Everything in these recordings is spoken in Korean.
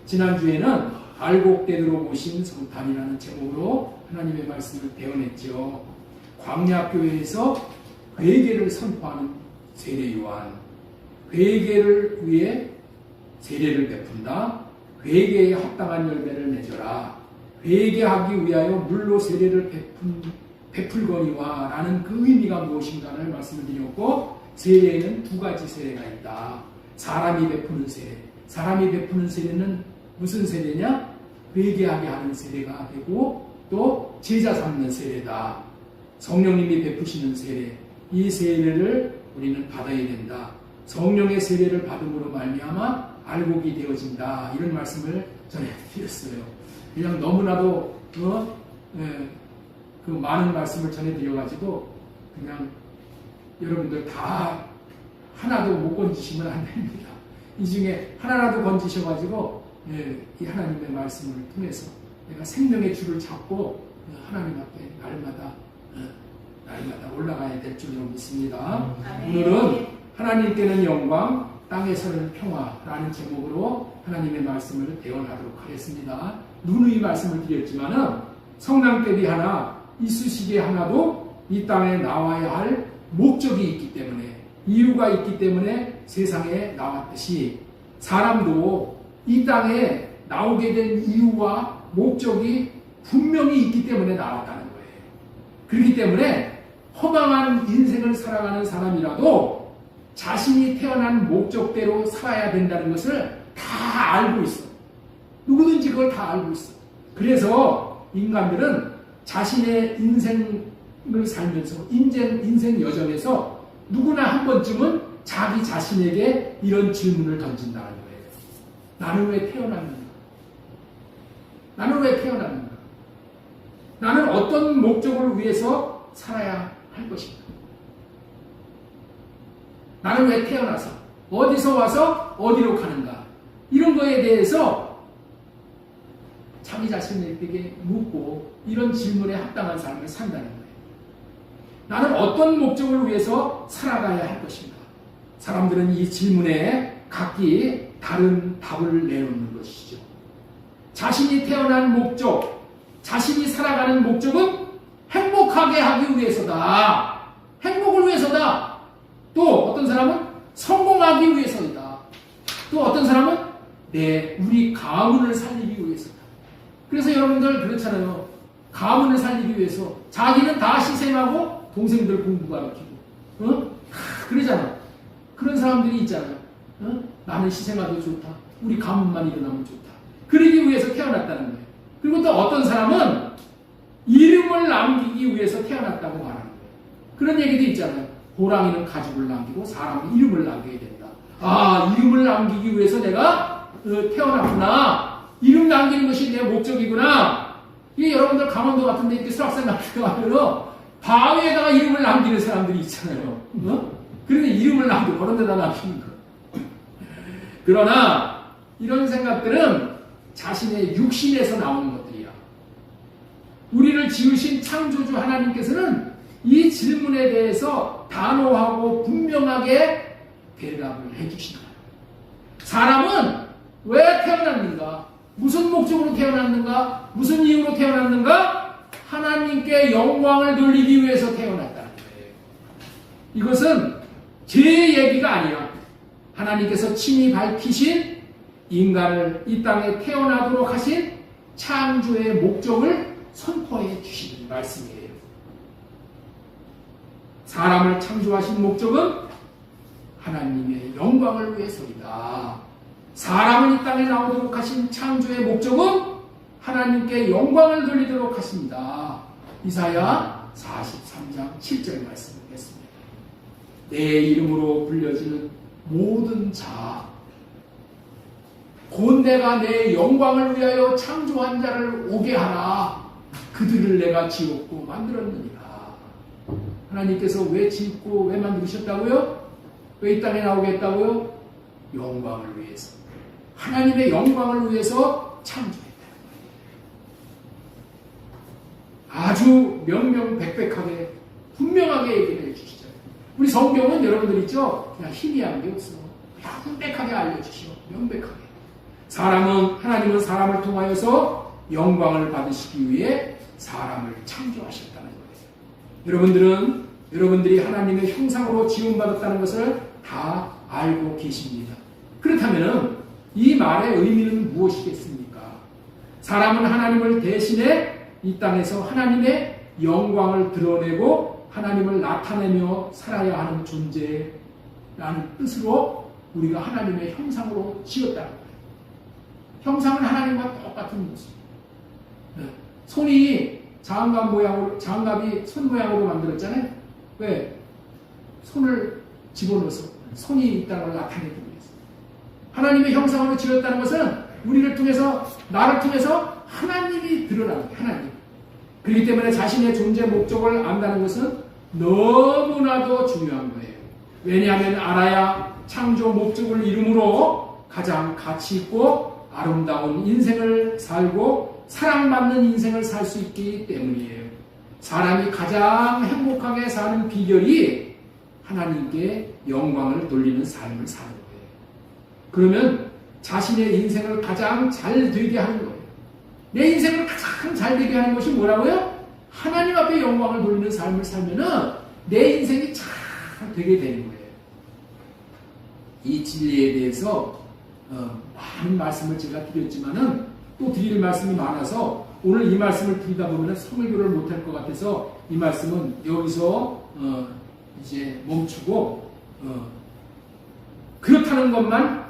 지난주에는 알곡대로 모신 성탄이라는 제목으로 하나님의 말씀을 배워냈죠. 광야교회에서 회개를 선포하는 세례 요한, 회개를 위해 세례를 베푼다. 회개에 합당한 열매를 맺어라. 회개하기 위하여 물로 세례를 베풀거니와 라는 그 의미가 무엇인가를 말씀을 드렸고, 세례에는 두 가지 세례가 있다. 사람이 베푸는 세례. 사람이 베푸는 세례는 무슨 세례냐? 회개하게 하는 세례가 되고, 또 제자 삼는 세례다. 성령님이 베푸시는 세례. 이 세례를 우리는 받아야 된다. 성령의 세례를 받음으로 말미암아 알곡이 되어진다. 이런 말씀을 전해드렸어요. 그냥 너무나도 그 많은 말씀을 전해드려가지고 그냥 여러분들 다 하나도 못 건지시면 안 됩니다. 이 중에 하나라도 건지셔가지고 이 하나님의 말씀을 통해서 내가 생명의 줄을 잡고 하나님 앞에 날마다 올라가야 될 줄로 믿습니다. 오늘은 하나님께는 영광, 땅에서는 평화라는 제목으로 하나님의 말씀을 배워나도록 하겠습니다. 누누이 말씀을 드렸지만은 성랑개비 하나, 이쑤시개 하나도 이 땅에 나와야 할 목적이 있기 때문에, 이유가 있기 때문에 세상에 나왔듯이 사람도 이 땅에 나오게 된 이유와 목적이 분명히 있기 때문에 나왔다는 거예요. 그렇기 때문에 허망한 인생을 살아가는 사람이라도 자신이 태어난 목적대로 살아야 된다는 것을 다 알고 있어. 누구든지 그걸 다 알고 있어. 그래서 인간들은 자신의 인생을 살면서 인생 여정에서 누구나 한 번쯤은 자기 자신에게 이런 질문을 던진다는 거예요. 나는 왜 태어났는가? 나는 왜 태어났는가? 나는 어떤 목적을 위해서 살아야 할 것인가? 나는 왜 태어나서 어디서 와서 어디로 가는가? 이런 거에 대해서 자기 자신에게 묻고 이런 질문에 합당한 삶을 산다는 거예요. 나는 어떤 목적을 위해서 살아가야 할 것인가? 사람들은 이 질문에 각기 다른 답을 내놓는 것이죠. 자신이 태어난 목적, 자신이 살아가는 목적은 행복하게 하기 위해서다. 행복을 위해서다. 또 어떤 사람은 성공하기 위해서이다. 또 어떤 사람은 우리 가문을 살리기 위해서다. 그래서 여러분들 그렇잖아요. 가문을 살리기 위해서 자기는 다 희생하고 동생들 공부 가르치고 그러잖아. 그런 사람들이 있잖아요. 나는 희생하도 좋다. 우리 가문만 일어나면 좋다. 그러기 위해서 태어났다는 거예요. 그리고 또 어떤 사람은 이름을 남기기 위해서 태어났다고 말하는 거예요. 그런 얘기도 있잖아요. 호랑이는 가죽을 남기고 사람은 이름을 남겨야 된다. 아, 이름을 남기기 위해서 내가 태어났구나. 이름 남기는 것이 내 목적이구나. 이게 여러분들 강원도 같은 데 이렇게 수학산 남기면 바위에다가 이름을 남기는 사람들이 있잖아요. 그런데 이름을 남기고 그런 데다 남기는 거. 그러나 이런 생각들은 자신의 육신에서 나오는 것들이야. 우리를 지으신 창조주 하나님께서는 이 질문에 대해서 단호하고 분명하게 대답을 해주시는 거예요. 사람은 왜 태어났는가? 무슨 목적으로 태어났는가? 무슨 이유로 태어났는가? 하나님께 영광을 돌리기 위해서 태어났다는 거예요. 이것은 제 얘기가 아니야. 하나님께서 친히 밝히신 인간을 이 땅에 태어나도록 하신 창조의 목적을 선포해 주시는 말씀이에요. 사람을 창조하신 목적은 하나님의 영광을 위해서이다. 사람을 이 땅에 나오도록 하신 창조의 목적은 하나님께 영광을 돌리도록 하십니다. 이사야 43장 7절 말씀을 했습니다. 내 이름으로 불려지는 모든 자, 곧 내가 내 영광을 위하여 창조한 자를 오게 하라. 그들을 내가 지었고 만들었느니라. 하나님께서 왜 짓고 왜 만드셨다고요? 왜 이 땅에 나오게 했다고요? 영광을 위해서. 하나님의 영광을 위해서 창조했다. 아주 명명백백하게 분명하게 얘기를 해주시죠. 우리 성경은 여러분들 있죠? 그냥 희미한 게 없어. 명백하게 알려주시오. 명백하게. 하나님은 사람을 통하여서 영광을 받으시기 위해 사람을 창조하셨다는 거예요. 여러분들이 하나님의 형상으로 지음받았다는 것을 다 알고 계십니다. 그렇다면 이 말의 의미는 무엇이겠습니까? 사람은 하나님을 대신해 이 땅에서 하나님의 영광을 드러내고 하나님을 나타내며 살아야 하는 존재라는 뜻으로 우리가 하나님의 형상으로 지었다는 거예요. 형상은 하나님과 똑같은 모습. 손이 장갑이 손 모양으로 만들었잖아요. 왜? 손을 집어넣어서 손이 있다는 걸 나타내기 위해서. 하나님의 형상으로 지었다는 것은 우리를 통해서, 나를 통해서 하나님이 드러나는 거예요. 하나님. 그렇기 때문에 자신의 존재 목적을 안다는 것은 너무나도 중요한 거예요. 왜냐하면 알아야 창조 목적을 이루므로 가장 가치 있고 아름다운 인생을 살고 사랑받는 인생을 살 수 있기 때문이에요. 사람이 가장 행복하게 사는 비결이 하나님께 영광을 돌리는 삶을 사는 거예요. 그러면 자신의 인생을 가장 잘 되게 하는 거예요. 내 인생을 가장 잘 되게 하는 것이 뭐라고요? 하나님 앞에 영광을 돌리는 삶을 살면은 내 인생이 잘 되게 되는 거예요. 이 진리에 대해서 많은 말씀을 제가 드렸지만은 또 드릴 말씀이 많아서 오늘 이 말씀을 드리다 보면 설교를 못할 것 같아서 이 말씀은 여기서 이제 멈추고 그렇다는 것만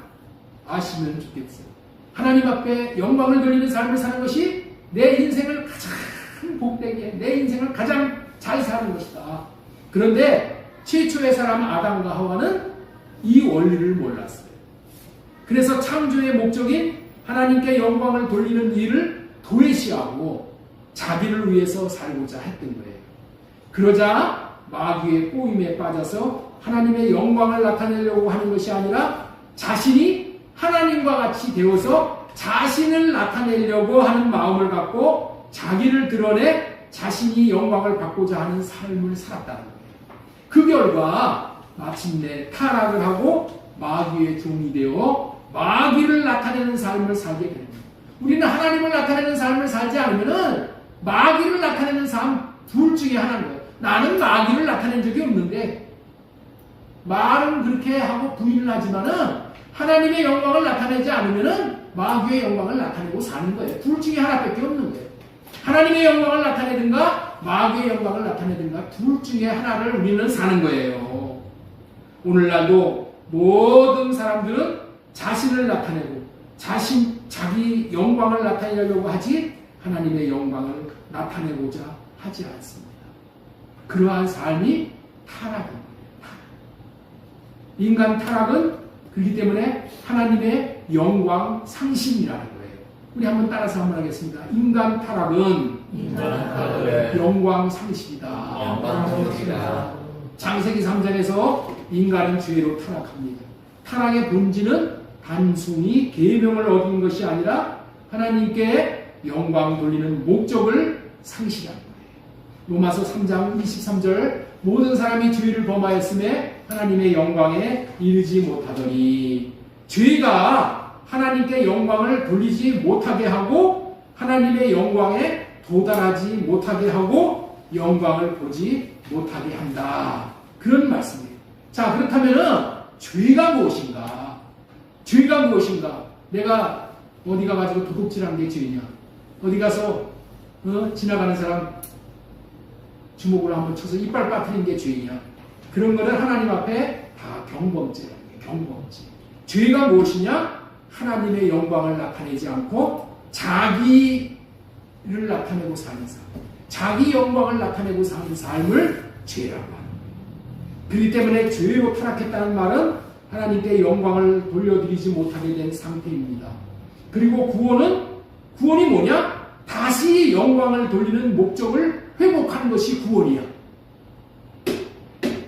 아시면 좋겠어요. 하나님 앞에 영광을 돌리는 삶을 사는 것이 내 인생을 가장 복되게, 내 인생을 가장 잘 사는 것이다. 그런데 최초의 사람 아담과 하와는 이 원리를 몰랐어요. 그래서 창조의 목적인 하나님께 영광을 돌리는 일을 도외시하고 자기를 위해서 살고자 했던 거예요. 그러자 마귀의 꼬임에 빠져서 하나님의 영광을 나타내려고 하는 것이 아니라 자신이 하나님과 같이 되어서 자신을 나타내려고 하는 마음을 갖고 자기를 드러내 자신이 영광을 받고자 하는 삶을 살았다는 거예요. 그 결과 마침내 타락을 하고 마귀의 종이 되어 마귀를 나타내는 삶을 살게 되는 거예요. 우리는 하나님을 나타내는 삶을 살지 않으면 마귀를 나타내는 삶 둘 중에 하나인 거예요. 나는 마귀를 나타낸 적이 없는데 말은 그렇게 하고 부인을 하지만은 하나님의 영광을 나타내지 않으면은 마귀의 영광을 나타내고 사는 거예요. 둘 중에 하나밖에 없는 거예요. 하나님의 영광을 나타내든가 마귀의 영광을 나타내든가 둘 중에 하나를 우리는 사는 거예요. 오늘날도 모든 사람들은 자신을 나타내고 자기 영광을 나타내려고 하지 하나님의 영광을 나타내고자 하지 않습니다. 그러한 삶이 타락입니다. 인간 타락은 그렇기 때문에 하나님의 영광 상실이라는 거예요. 우리 한번 따라서 한번 하겠습니다. 인간 타락은 영광 상실이다. 창세기 3장에서 인간은 죄로 타락합니다. 타락의 본질은 단순히 계명을 어긴 것이 아니라 하나님께 영광 돌리는 목적을 상실한 거예요. 로마서 3장 23절 모든 사람이 죄를 범하였음에 하나님의 영광에 이르지 못하더니 죄가 하나님께 영광을 돌리지 못하게 하고 하나님의 영광에 도달하지 못하게 하고 영광을 보지 못하게 한다. 그런 말씀이에요. 자, 그렇다면은 죄가 무엇인가? 죄가 무엇인가? 내가 어디 가가지고 도둑질한 게 죄냐? 어디 가서 지나가는 사람 주먹으로 한번 쳐서 이빨 빠뜨린 게 죄냐? 그런 거는 하나님 앞에 다 경범죄라는 거예요. 경범죄. 죄가 무엇이냐? 하나님의 영광을 나타내지 않고 자기를 나타내고 사는 삶. 자기 영광을 나타내고 사는 삶을 죄라고 하는 거예요. 그렇기 때문에 죄로 타락했다는 말은 하나님께 영광을 돌려드리지 못하게 된 상태입니다. 그리고 구원이 뭐냐? 다시 영광을 돌리는 목적을 회복하는 것이 구원이야.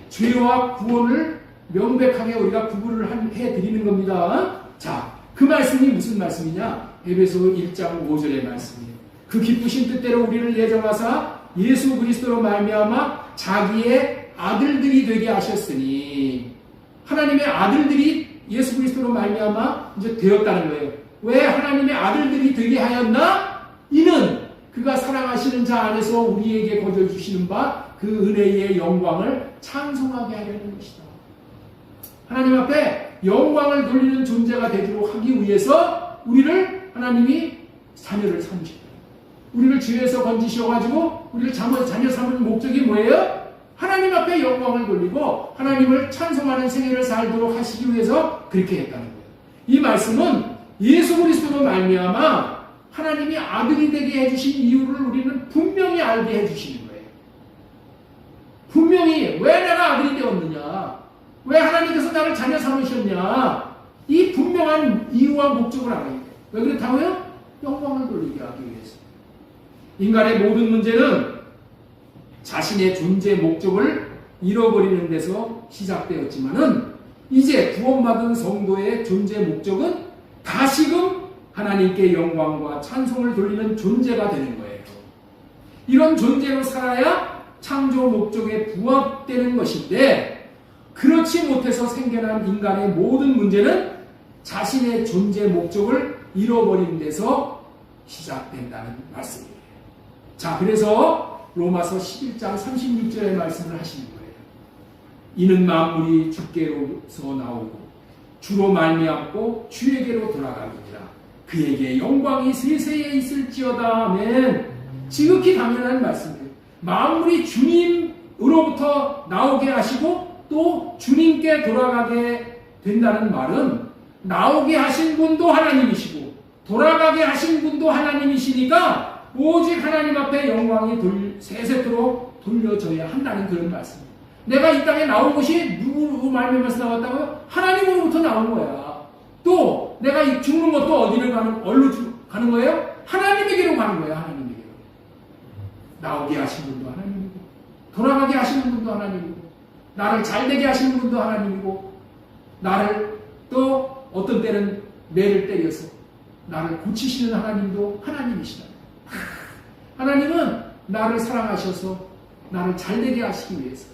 죄와 구원을 명백하게 우리가 구분을 해드리는 겁니다. 자, 그 말씀이 무슨 말씀이냐? 에베소 1장 5절의 말씀이에요. 그 기쁘신 뜻대로 우리를 예정하사 예수 그리스도로 말미암아 자기의 아들들이 되게 하셨으니 하나님의 아들들이 예수 그리스도로 말미암아 이제 되었다는 거예요. 왜 하나님의 아들들이 되게 하였나? 이는 그가 사랑하시는 자 안에서 우리에게 거저 주시는 바 그 은혜의 영광을 창송하게 하려는 것이다. 하나님 앞에 영광을 돌리는 존재가 되도록 하기 위해서 우리를 하나님이 자녀를 삼으셨다. 우리를 죄에서 건지셔가지고 우리를 자녀 삼은 목적이 뭐예요? 하나님 앞에 영광을 돌리고 하나님을 찬송하는 생애를 살도록 하시기 위해서 그렇게 했다는 거예요. 이 말씀은 예수 그리스도로 말미암아 하나님이 아들이 되게 해주신 이유를 우리는 분명히 알게 해주시는 거예요. 분명히 왜 내가 아들이 되었느냐, 왜 하나님께서 나를 자녀 삼으셨냐, 이 분명한 이유와 목적을 알아야 돼요. 왜 그렇다고요? 영광을 돌리게 하기 위해서. 인간의 모든 문제는 자신의 존재 목적을 잃어버리는 데서 시작되었지만은 이제 구원받은 성도의 존재 목적은 다시금 하나님께 영광과 찬송을 돌리는 존재가 되는 거예요. 이런 존재로 살아야 창조 목적에 부합되는 것인데, 그렇지 못해서 생겨난 인간의 모든 문제는 자신의 존재 목적을 잃어버린 데서 시작된다는 말씀이에요. 자, 그래서 로마서 11장 36절의 말씀을 하시는 거예요. 이는 만물이 주께로서 나오고 주로 말미암고 주에게로 돌아가느니라. 그에게 영광이 세세에 있을지어다. 아멘. 지극히 당연한 말씀이에요. 만물이 주님으로부터 나오게 하시고 또 주님께 돌아가게 된다는 말은 나오게 하신 분도 하나님이시고 돌아가게 하신 분도 하나님이시니까 오직 하나님 앞에 영광이 세세토록 돌려져야 한다는 그런 말씀입니다. 내가 이 땅에 나온 것이 누구 말미암아서 나왔다고요? 하나님으로부터 나온 거야. 또 내가 죽는 것도 어디로 가는 거예요? 하나님에게로 가는 거야. 하나님에게로. 나오게 하신 분도 하나님이고 돌아가게 하시는 분도 하나님이고 나를 잘되게 하시는 분도 하나님이고 나를 또 어떤 때는 매를 때려서 나를 고치시는 하나님도 하나님이시다. 하나님은 나를 사랑하셔서 나를 잘되게 하시기 위해서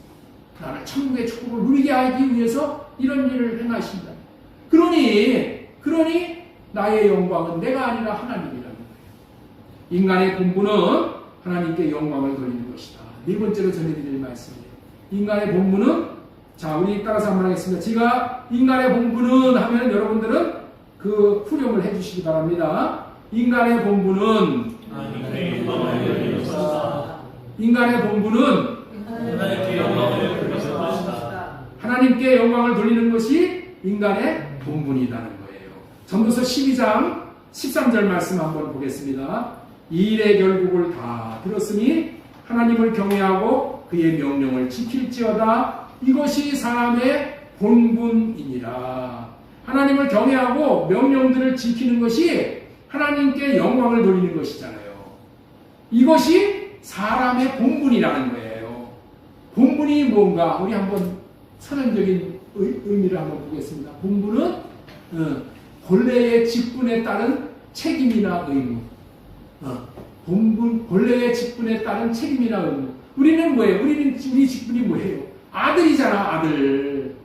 나를 천국의 축복을 누리게 하기 위해서 이런 일을 행하신다. 그러니 나의 영광은 내가 아니라 하나님이라는 거예요. 인간의 본분은 하나님께 영광을 돌리는 것이다. 네 번째로 전해드릴 말씀이에요. 인간의 본분은, 자, 우리 따라서 한번 하겠습니다. 제가 인간의 본분은 하면 여러분들은 그 후렴을 해주시기 바랍니다. 인간의 본분은 하나님께 영광을 돌리는 것이 인간의 본분이라는 거예요. 전도서 12장 13절 말씀 한번 보겠습니다. 이 일의 결국을 다 들었으니 하나님을 경외하고 그의 명령을 지킬지어다. 이것이 사람의 본분이니라. 하나님을 경외하고 명령들을 지키는 것이 하나님께 영광을 돌리는 것이잖아요. 이것이 사람의 본분이라는 거예요. 본분이 뭔가 우리 한번 선언적인 의미를 한번 보겠습니다. 본분은 본래의 직분에 따른 책임이나 의무. 본래의 직분에 따른 책임이나 의무. 우리는 뭐예요? 우리 직분이 뭐예요? 아들이잖아, 아들.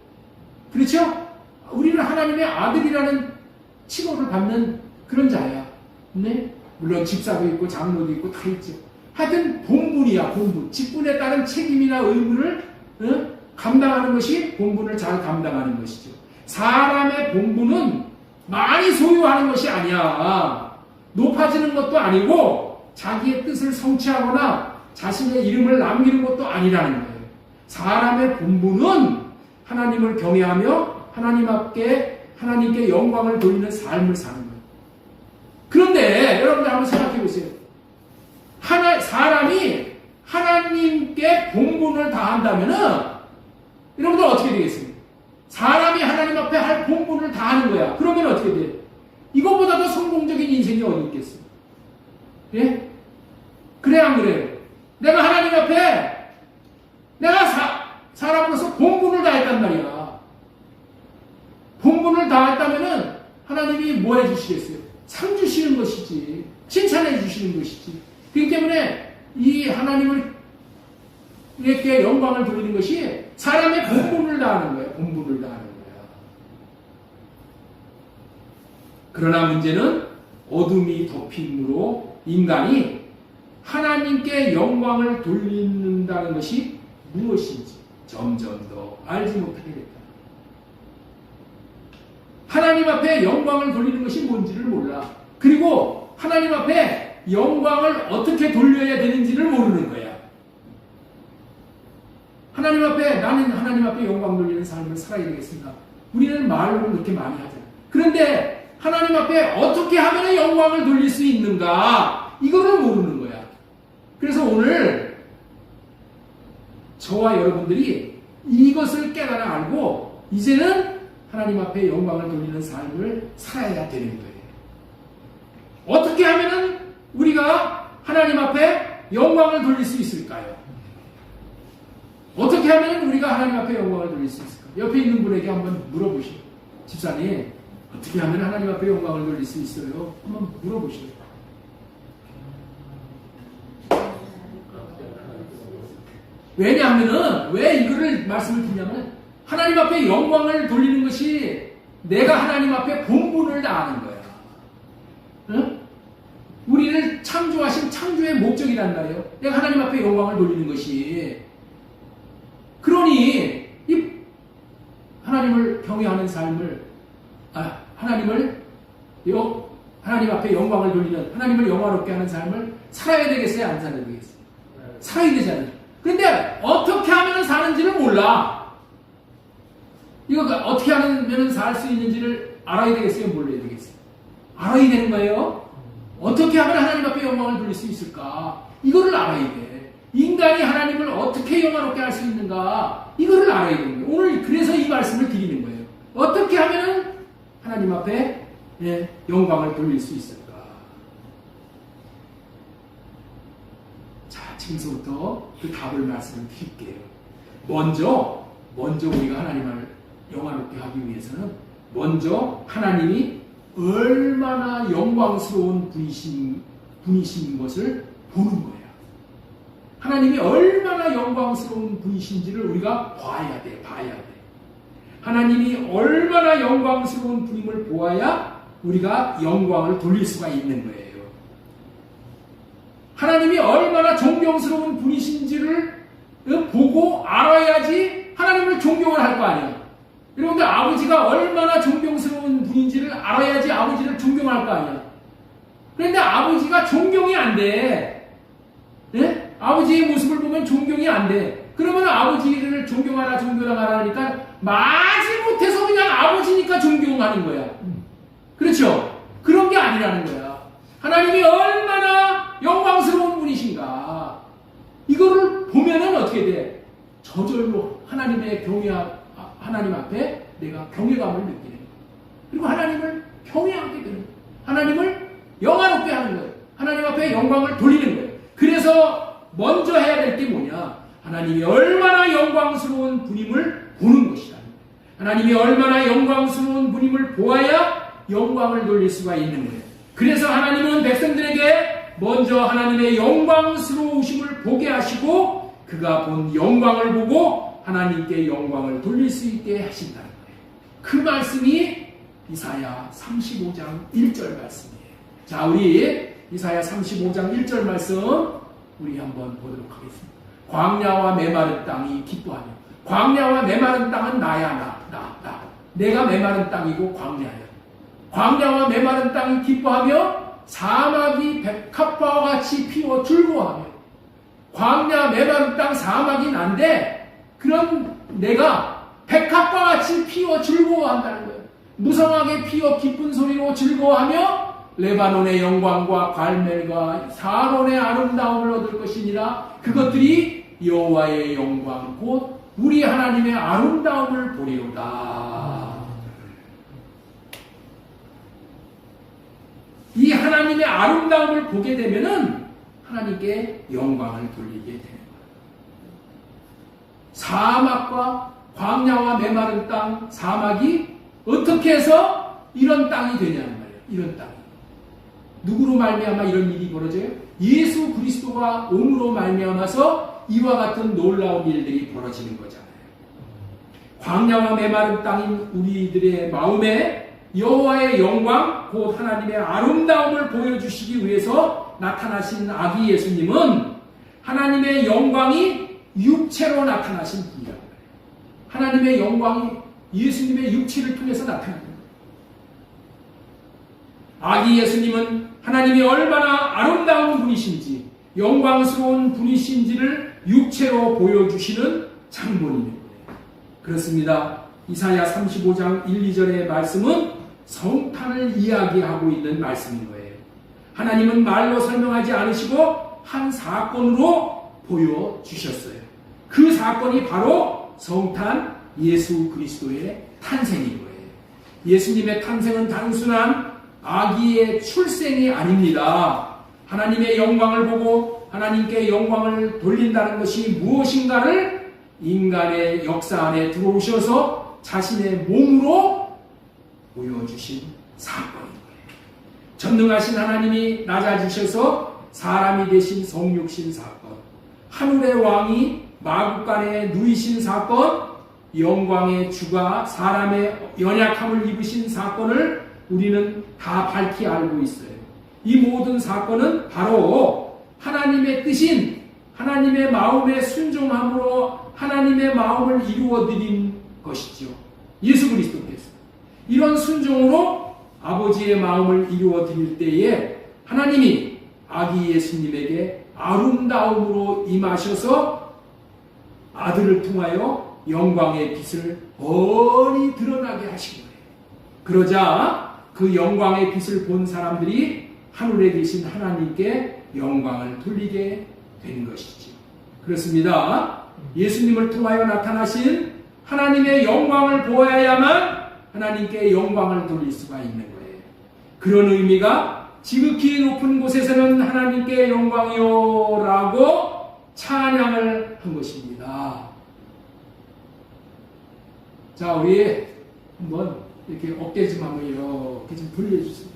그렇죠? 우리는 하나님의 아들이라는 칭호를 받는 그런 자야. 네? 물론 집사도 있고 장로도 있고 다 있죠. 하여튼 본분이야, 본분. 직분에 따른 책임이나 의무를 감당하는 것이 본분을 잘 감당하는 것이죠. 사람의 본분은 많이 소유하는 것이 아니야. 높아지는 것도 아니고 자기의 뜻을 성취하거나 자신의 이름을 남기는 것도 아니라는 거예요. 사람의 본분은 하나님을 경외하며 하나님께 영광을 돌리는 삶을 사는 거예요. 그런데 여러분들 한번 생각해 보세요. 사람이 하나님께 본분을 다한다면은 여러분들 어떻게 되겠습니까? 사람이 하나님 앞에 할 본분을 다하는 거야. 그러면 어떻게 돼? 이거보다 더 성공적인 인생이 어디 있겠어요? 예? 그래 안 그래요? 내가 하나님 앞에 내가 사람으로서 본분을 다했단 말이야. 본분을 다했다면은 하나님이 뭐 해주시겠어요? 상 주시는 것이지. 칭찬해 주시는 것이지. 그렇기 때문에 이 하나님을 이렇게 영광을 돌리는 것이 사람의 본분을 다하는 거예요. 본분을 다하는 거야. 그러나 문제는 어둠이 덮임으로 인간이 하나님께 영광을 돌린다는 것이 무엇인지 점점 더 알지 못하게 됐다. 하나님 앞에 영광을 돌리는 것이 뭔지를 몰라. 그리고 하나님 앞에 영광을 어떻게 돌려야 되는지를 모르는 거야. 하나님 앞에, 나는 하나님 앞에 영광 돌리는 삶을 살아야 되겠습니다. 우리는 말로는 그렇게 많이 하잖아요. 그런데 하나님 앞에 어떻게 하면 영광을 돌릴 수 있는가? 이거를 모르는 거야. 그래서 오늘 저와 여러분들이 이것을 깨달아 알고 이제는 하나님 앞에 영광을 돌리는 삶을 살아야 되는 거예요. 어떻게 하면 우리가 하나님 앞에 영광을 돌릴 수 있을까요? 어떻게 하면 우리가 하나님 앞에 영광을 돌릴 수 있을까요? 옆에 있는 분에게 한번 물어보시오. 집사님, 어떻게 하면 하나님 앞에 영광을 돌릴 수 있어요? 한번 물어보시오. 왜냐하면은, 왜 이거를 말씀을 드리냐면, 하나님 앞에 영광을 돌리는 것이 내가 하나님 앞에 본분을 다하는 거야. 응? 우리를 창조하신 창조의 목적이란 말이에요. 내가 하나님 앞에 영광을 돌리는 것이. 그러니 이 하나님을 경외하는 삶을, 하나님 앞에 영광을 돌리는, 하나님을 영화롭게 하는 삶을 살아야 되겠어요? 안 살아야 되겠어요? 살아야 되잖아요. 근데 어떻게 하면 사는지를 몰라. 이거 어떻게 하면 살 수 있는지를 알아야 되겠어요? 몰라야 되겠어요? 알아야 되는 거예요. 어떻게 하면 하나님 앞에 영광을 돌릴 수 있을까? 이거를 알아야 돼. 인간이 하나님을 어떻게 영화롭게 할 수 있는가? 이거를 알아야 되는 거예요. 오늘 그래서 이 말씀을 드리는 거예요. 어떻게 하면 하나님 앞에 영광을 돌릴 수 있을까? 자, 지금부터 그 답을 말씀을 드릴게요. 먼저 우리가 하나님을 영화롭게 하기 위해서는 먼저 하나님이 얼마나 영광스러운 분이신 것을 보는 거예요. 하나님이 얼마나 영광스러운 분이신지를 우리가 봐야 돼. 하나님이 얼마나 영광스러운 분임을 보아야 우리가 영광을 돌릴 수가 있는 거예요. 하나님이 얼마나 존경스러운 분이신지를 보고 알아야지 하나님을 존경을 할 거 아니에요. 여러분들, 아버지가 얼마나 존경스러운 분인지를 알아야지 아버지를 존경할 거 아니야. 그런데 아버지가 존경이 안 돼. 네? 아버지의 모습을 보면 존경이 안 돼. 그러면 아버지를 존경하라 하니까 마지못해서 그냥 아버지니까 존경하는 거야. 그렇죠? 그런 게 아니라는 거야. 하나님이 얼마나 영광스러운 분이신가. 이거를 보면은 어떻게 돼? 저절로 하나님 앞에 내가 경외감을 느끼는 거예요. 그리고 하나님을 경외하게 되는 거예요. 하나님을 영화롭게 하는 거예요. 하나님 앞에 영광을 돌리는 거예요. 그래서 먼저 해야 될 게 뭐냐? 하나님이 얼마나 영광스러운 분임을 보는 것이다. 하나님이 얼마나 영광스러운 분임을 보아야 영광을 돌릴 수가 있는 거예요. 그래서 하나님은 백성들에게 먼저 하나님의 영광스러우심을 보게 하시고 그가 본 영광을 보고 하나님께 영광을 돌릴 수 있게 하신다는 거예요. 그 말씀이 이사야 35장 1절 말씀이에요. 자, 우리 이사야 35장 1절 말씀 우리 한번 보도록 하겠습니다. 광야와 메마른 땅이 기뻐하며. 광야와 메마른 땅은 나야. 내가 메마른 땅이고 광야야. 광야와 메마른 땅이 기뻐하며 사막이 백합화와 같이 피워 즐거워하며. 광야 메마른 땅 사막이 난데 그럼 내가 백합과 같이 피워 즐거워한다는 거예요. 무성하게 피워 기쁜 소리로 즐거워하며 레바논의 영광과 갈멜과 사론의 아름다움을 얻을 것이니라. 그것들이 여호와의 영광 곧 우리 하나님의 아름다움을 보리로다. 이 하나님의 아름다움을 보게 되면은 하나님께 영광을 돌리게 되는 거예요. 사막과 광야와 메마른 땅, 사막이 어떻게 해서 이런 땅이 되냐는 말이에요. 이런 땅이. 누구로 말미암아 이런 일이 벌어져요? 예수 그리스도가 옴으로 말미암아서 이와 같은 놀라운 일들이 벌어지는 거잖아요. 광야와 메마른 땅인 우리들의 마음에 여호와의 영광 곧 하나님의 아름다움을 보여주시기 위해서 나타나신 아기 예수님은 하나님의 영광이 육체로 나타나신 분이라고 해요. 하나님의 영광이 예수님의 육체를 통해서 나타납니다. 아기 예수님은 하나님이 얼마나 아름다운 분이신지 영광스러운 분이신지를 육체로 보여주시는 장본인입니다. 그렇습니다. 이사야 35장 1, 2절의 말씀은 성탄을 이야기하고 있는 말씀인 거예요. 하나님은 말로 설명하지 않으시고 한 사건으로 보여주셨어요. 그 사건이 바로 성탄 예수 그리스도의 탄생인 거예요. 예수님의 탄생은 단순한 아기의 출생이 아닙니다. 하나님의 영광을 보고 하나님께 영광을 돌린다는 것이 무엇인가를 인간의 역사 안에 들어오셔서 자신의 몸으로 보여주신 사건인 거예요. 전능하신 하나님이 낮아지셔서 사람이 되신 성육신 사건, 하늘의 왕이 마구간에 누이신 사건, 영광의 주가 사람의 연약함을 입으신 사건을 우리는 다 밝히 알고 있어요. 이 모든 사건은 바로 하나님의 뜻인 하나님의 마음에 순종함으로 하나님의 마음을 이루어드린 것이죠. 예수 그리스도께서 이런 순종으로 아버지의 마음을 이루어드릴 때에 하나님이 아기 예수님에게 아름다움으로 임하셔서 아들을 통하여 영광의 빛을 뻔히 드러나게 하신 거예요. 그러자 그 영광의 빛을 본 사람들이 하늘에 계신 하나님께 영광을 돌리게 되는 것이죠. 그렇습니다. 예수님을 통하여 나타나신 하나님의 영광을 보아야만 하나님께 영광을 돌릴 수가 있는 거예요. 그런 의미가 지극히 높은 곳에서는 하나님께 영광이요 라고 찬양을 한 것입니다. 자, 우리 한번 이렇게 어깨 좀 한번 이렇게 좀 돌려주세요.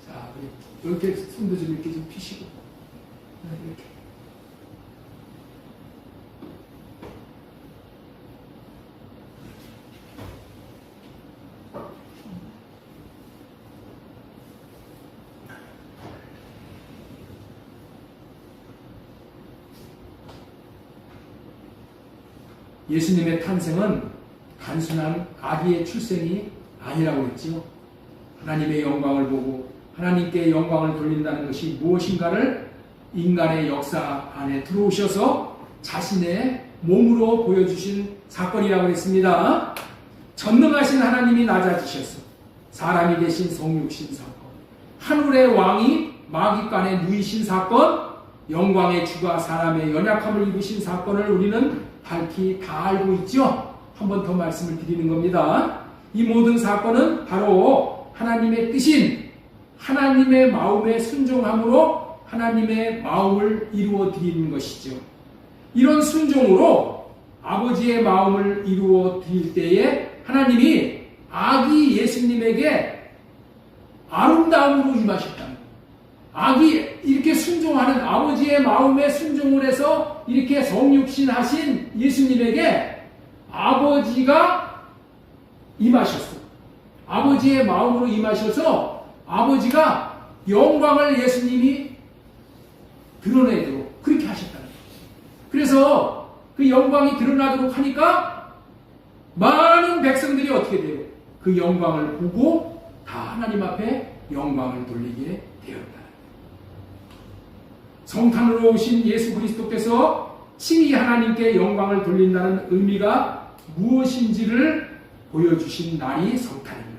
자, 이렇게 손도 좀 이렇게 좀 피시고 이렇게. 예수님의 탄생은 단순한 아기의 출생이 아니라고 했지요. 하나님의 영광을 보고 하나님께 영광을 돌린다는 것이 무엇인가를 인간의 역사 안에 들어오셔서 자신의 몸으로 보여주신 사건이라고 했습니다. 전능하신 하나님이 낮아지셔서 사람이 되신 성육신 사건, 하늘의 왕이 마귀간에 누이신 사건, 영광의 주가 사람의 연약함을 입으신 사건을 우리는 밝히 다 알고 있죠. 한 번 더 말씀을 드리는 겁니다. 이 모든 사건은 바로 하나님의 뜻인 하나님의 마음에 순종함으로 하나님의 마음을 이루어 드리는 것이죠. 이런 순종으로 아버지의 마음을 이루어 드릴 때에 하나님이 아기 예수님에게 아름다움으로 임하셨다는 거예요. 아기 이렇게 순종하는 아버지의 마음에 순종을 해서 이렇게 성육신하신 예수님에게 아버지가 임하셨어요. 아버지의 마음으로 임하셔서 아버지가 영광을 예수님이 드러내도록 그렇게 하셨다는 거예요. 그래서 그 영광이 드러나도록 하니까 많은 백성들이 어떻게 돼요? 그 영광을 보고 다 하나님 앞에 영광을 돌리게 되었다. 성탄으로 오신 예수 그리스도께서 친히 하나님께 영광을 돌린다는 의미가 무엇인지를 보여주신 날이 성탄입니다.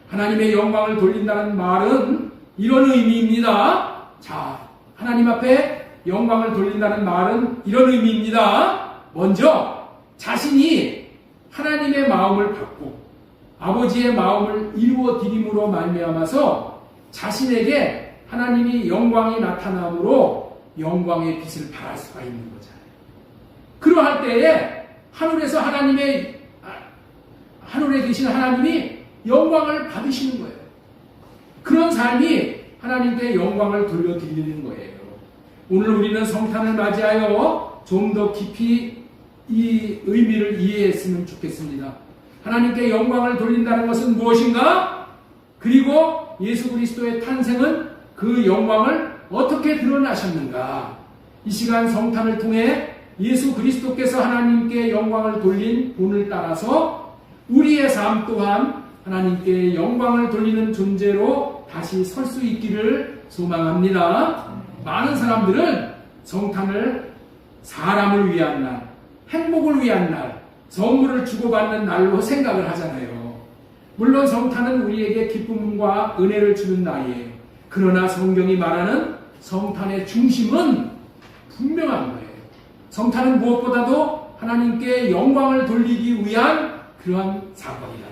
하나님의 영광을 돌린다는 말은 이런 의미입니다. 자, 하나님 앞에 영광을 돌린다는 말은 이런 의미입니다. 먼저 자신이 하나님의 마음을 받고 아버지의 마음을 이루어 드림으로 말미암아서 자신에게 하나님이 영광이 나타남으로 영광의 빛을 발할 수가 있는 거잖아요. 그러할 때에 하늘에서 하늘에 계신 하나님이 영광을 받으시는 거예요. 그런 삶이 하나님께 영광을 돌려드리는 거예요. 오늘 우리는 성탄을 맞이하여 좀 더 깊이 이 의미를 이해했으면 좋겠습니다. 하나님께 영광을 돌린다는 것은 무엇인가? 그리고 예수 그리스도의 탄생은 그 영광을 어떻게 드러나셨는가? 이 시간 성탄을 통해 예수 그리스도께서 하나님께 영광을 돌린 본을 따라서 우리의 삶 또한 하나님께 영광을 돌리는 존재로 다시 설 수 있기를 소망합니다. 많은 사람들은 성탄을 사람을 위한 날, 행복을 위한 날, 선물을 주고받는 날로 생각을 하잖아요. 물론 성탄은 우리에게 기쁨과 은혜를 주는 날이에요. 그러나 성경이 말하는 성탄의 중심은 분명한 거예요. 성탄은 무엇보다도 하나님께 영광을 돌리기 위한 그러한 사건이다.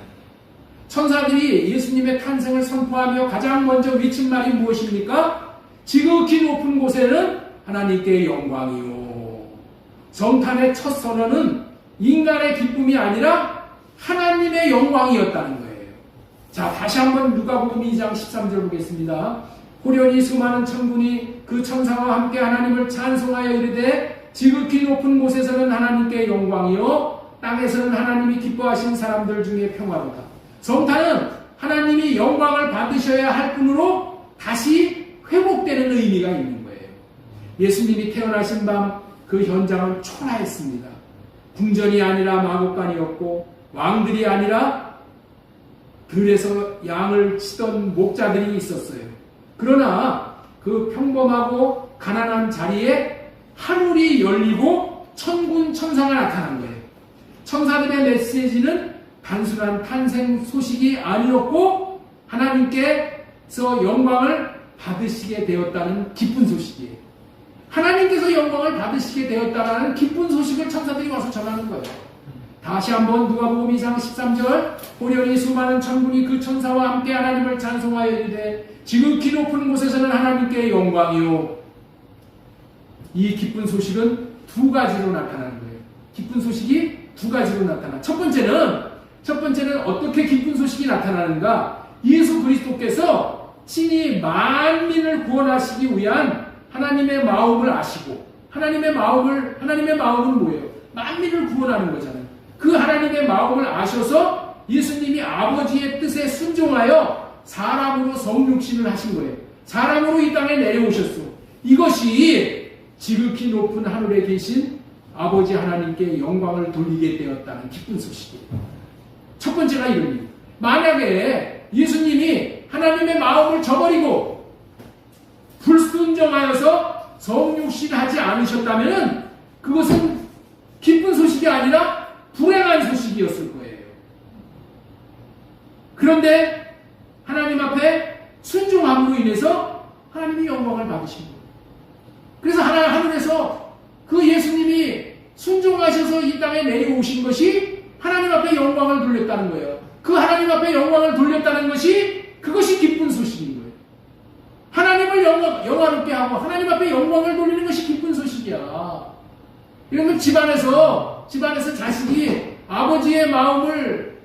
천사들이 예수님의 탄생을 선포하며 가장 먼저 외친 말이 무엇입니까? 지극히 높은 곳에는 하나님께 영광이요. 성탄의 첫 선언은 인간의 기쁨이 아니라 하나님의 영광이었다는 거예요. 자, 다시 한번 누가복음 2장 13절 보겠습니다. 호련히 수많은 천군이 그 천사와 함께 하나님을 찬송하여 이르되 지극히 높은 곳에서는 하나님께 영광이요 땅에서는 하나님이 기뻐하신 사람들 중에 평화로다. 성탄은 하나님이 영광을 받으셔야 할 뿐으로 다시 회복되는 의미가 있는 거예요. 예수님이 태어나신 밤 그 현장은 초라했습니다. 궁전이 아니라 마곡간이었고 왕들이 아니라 들에서 양을 치던 목자들이 있었어요. 그러나 그 평범하고 가난한 자리에 하늘이 열리고 천군 천사가 나타난 거예요. 천사들의 메시지는 단순한 탄생 소식이 아니었고 하나님께서 영광을 받으시게 되었다는 기쁜 소식이에요. 하나님께서 영광을 받으시게 되었다는 기쁜 소식을 천사들이 와서 전하는 거예요. 다시 한번 누가복음 2장 13절 호련히 수많은 천군이 그 천사와 함께 하나님을 찬송하여 이르되 지극히 높은 곳에서는 하나님께 영광이요. 이 기쁜 소식은 두 가지로 나타나는 거예요. 기쁜 소식이 두 가지로 나타나. 첫 번째는 어떻게 기쁜 소식이 나타나는가? 예수 그리스도께서 친히 만민을 구원하시기 위한 하나님의 마음을 아시고 하나님의 마음은 뭐예요? 만민을 구원하는 거잖아요. 그 하나님의 마음을 아셔서 예수님이 아버지의 뜻에 순종하여 사람으로 성육신을 하신 거예요. 사람으로 이 땅에 내려오셨어. 이것이 지극히 높은 하늘에 계신 아버지 하나님께 영광을 돌리게 되었다는 기쁜 소식이에요. 첫 번째가 이겁니다. 만약에 예수님이 하나님의 마음을 저버리고 불순종하여서 성육신하지 않으셨다면 그것은 기쁜 소식이 아니라 불행한 소식이었을 거예요. 그런데 하나님 앞에 순종함으로 인해서 하나님이 영광을 받으신 거예요. 그래서 하늘에서 그 예수님이 순종하셔서 이 땅에 내려오신 것이 하나님 앞에 영광을 돌렸다는 거예요. 그 하나님 앞에 영광을 돌렸다는 그것이 기쁜 소식인 거예요. 하나님을 영화롭게 하고 하나님 앞에 영광을 돌리는 것이 기쁜 소식이야. 이러면 집안에서 자식이 아버지의 마음을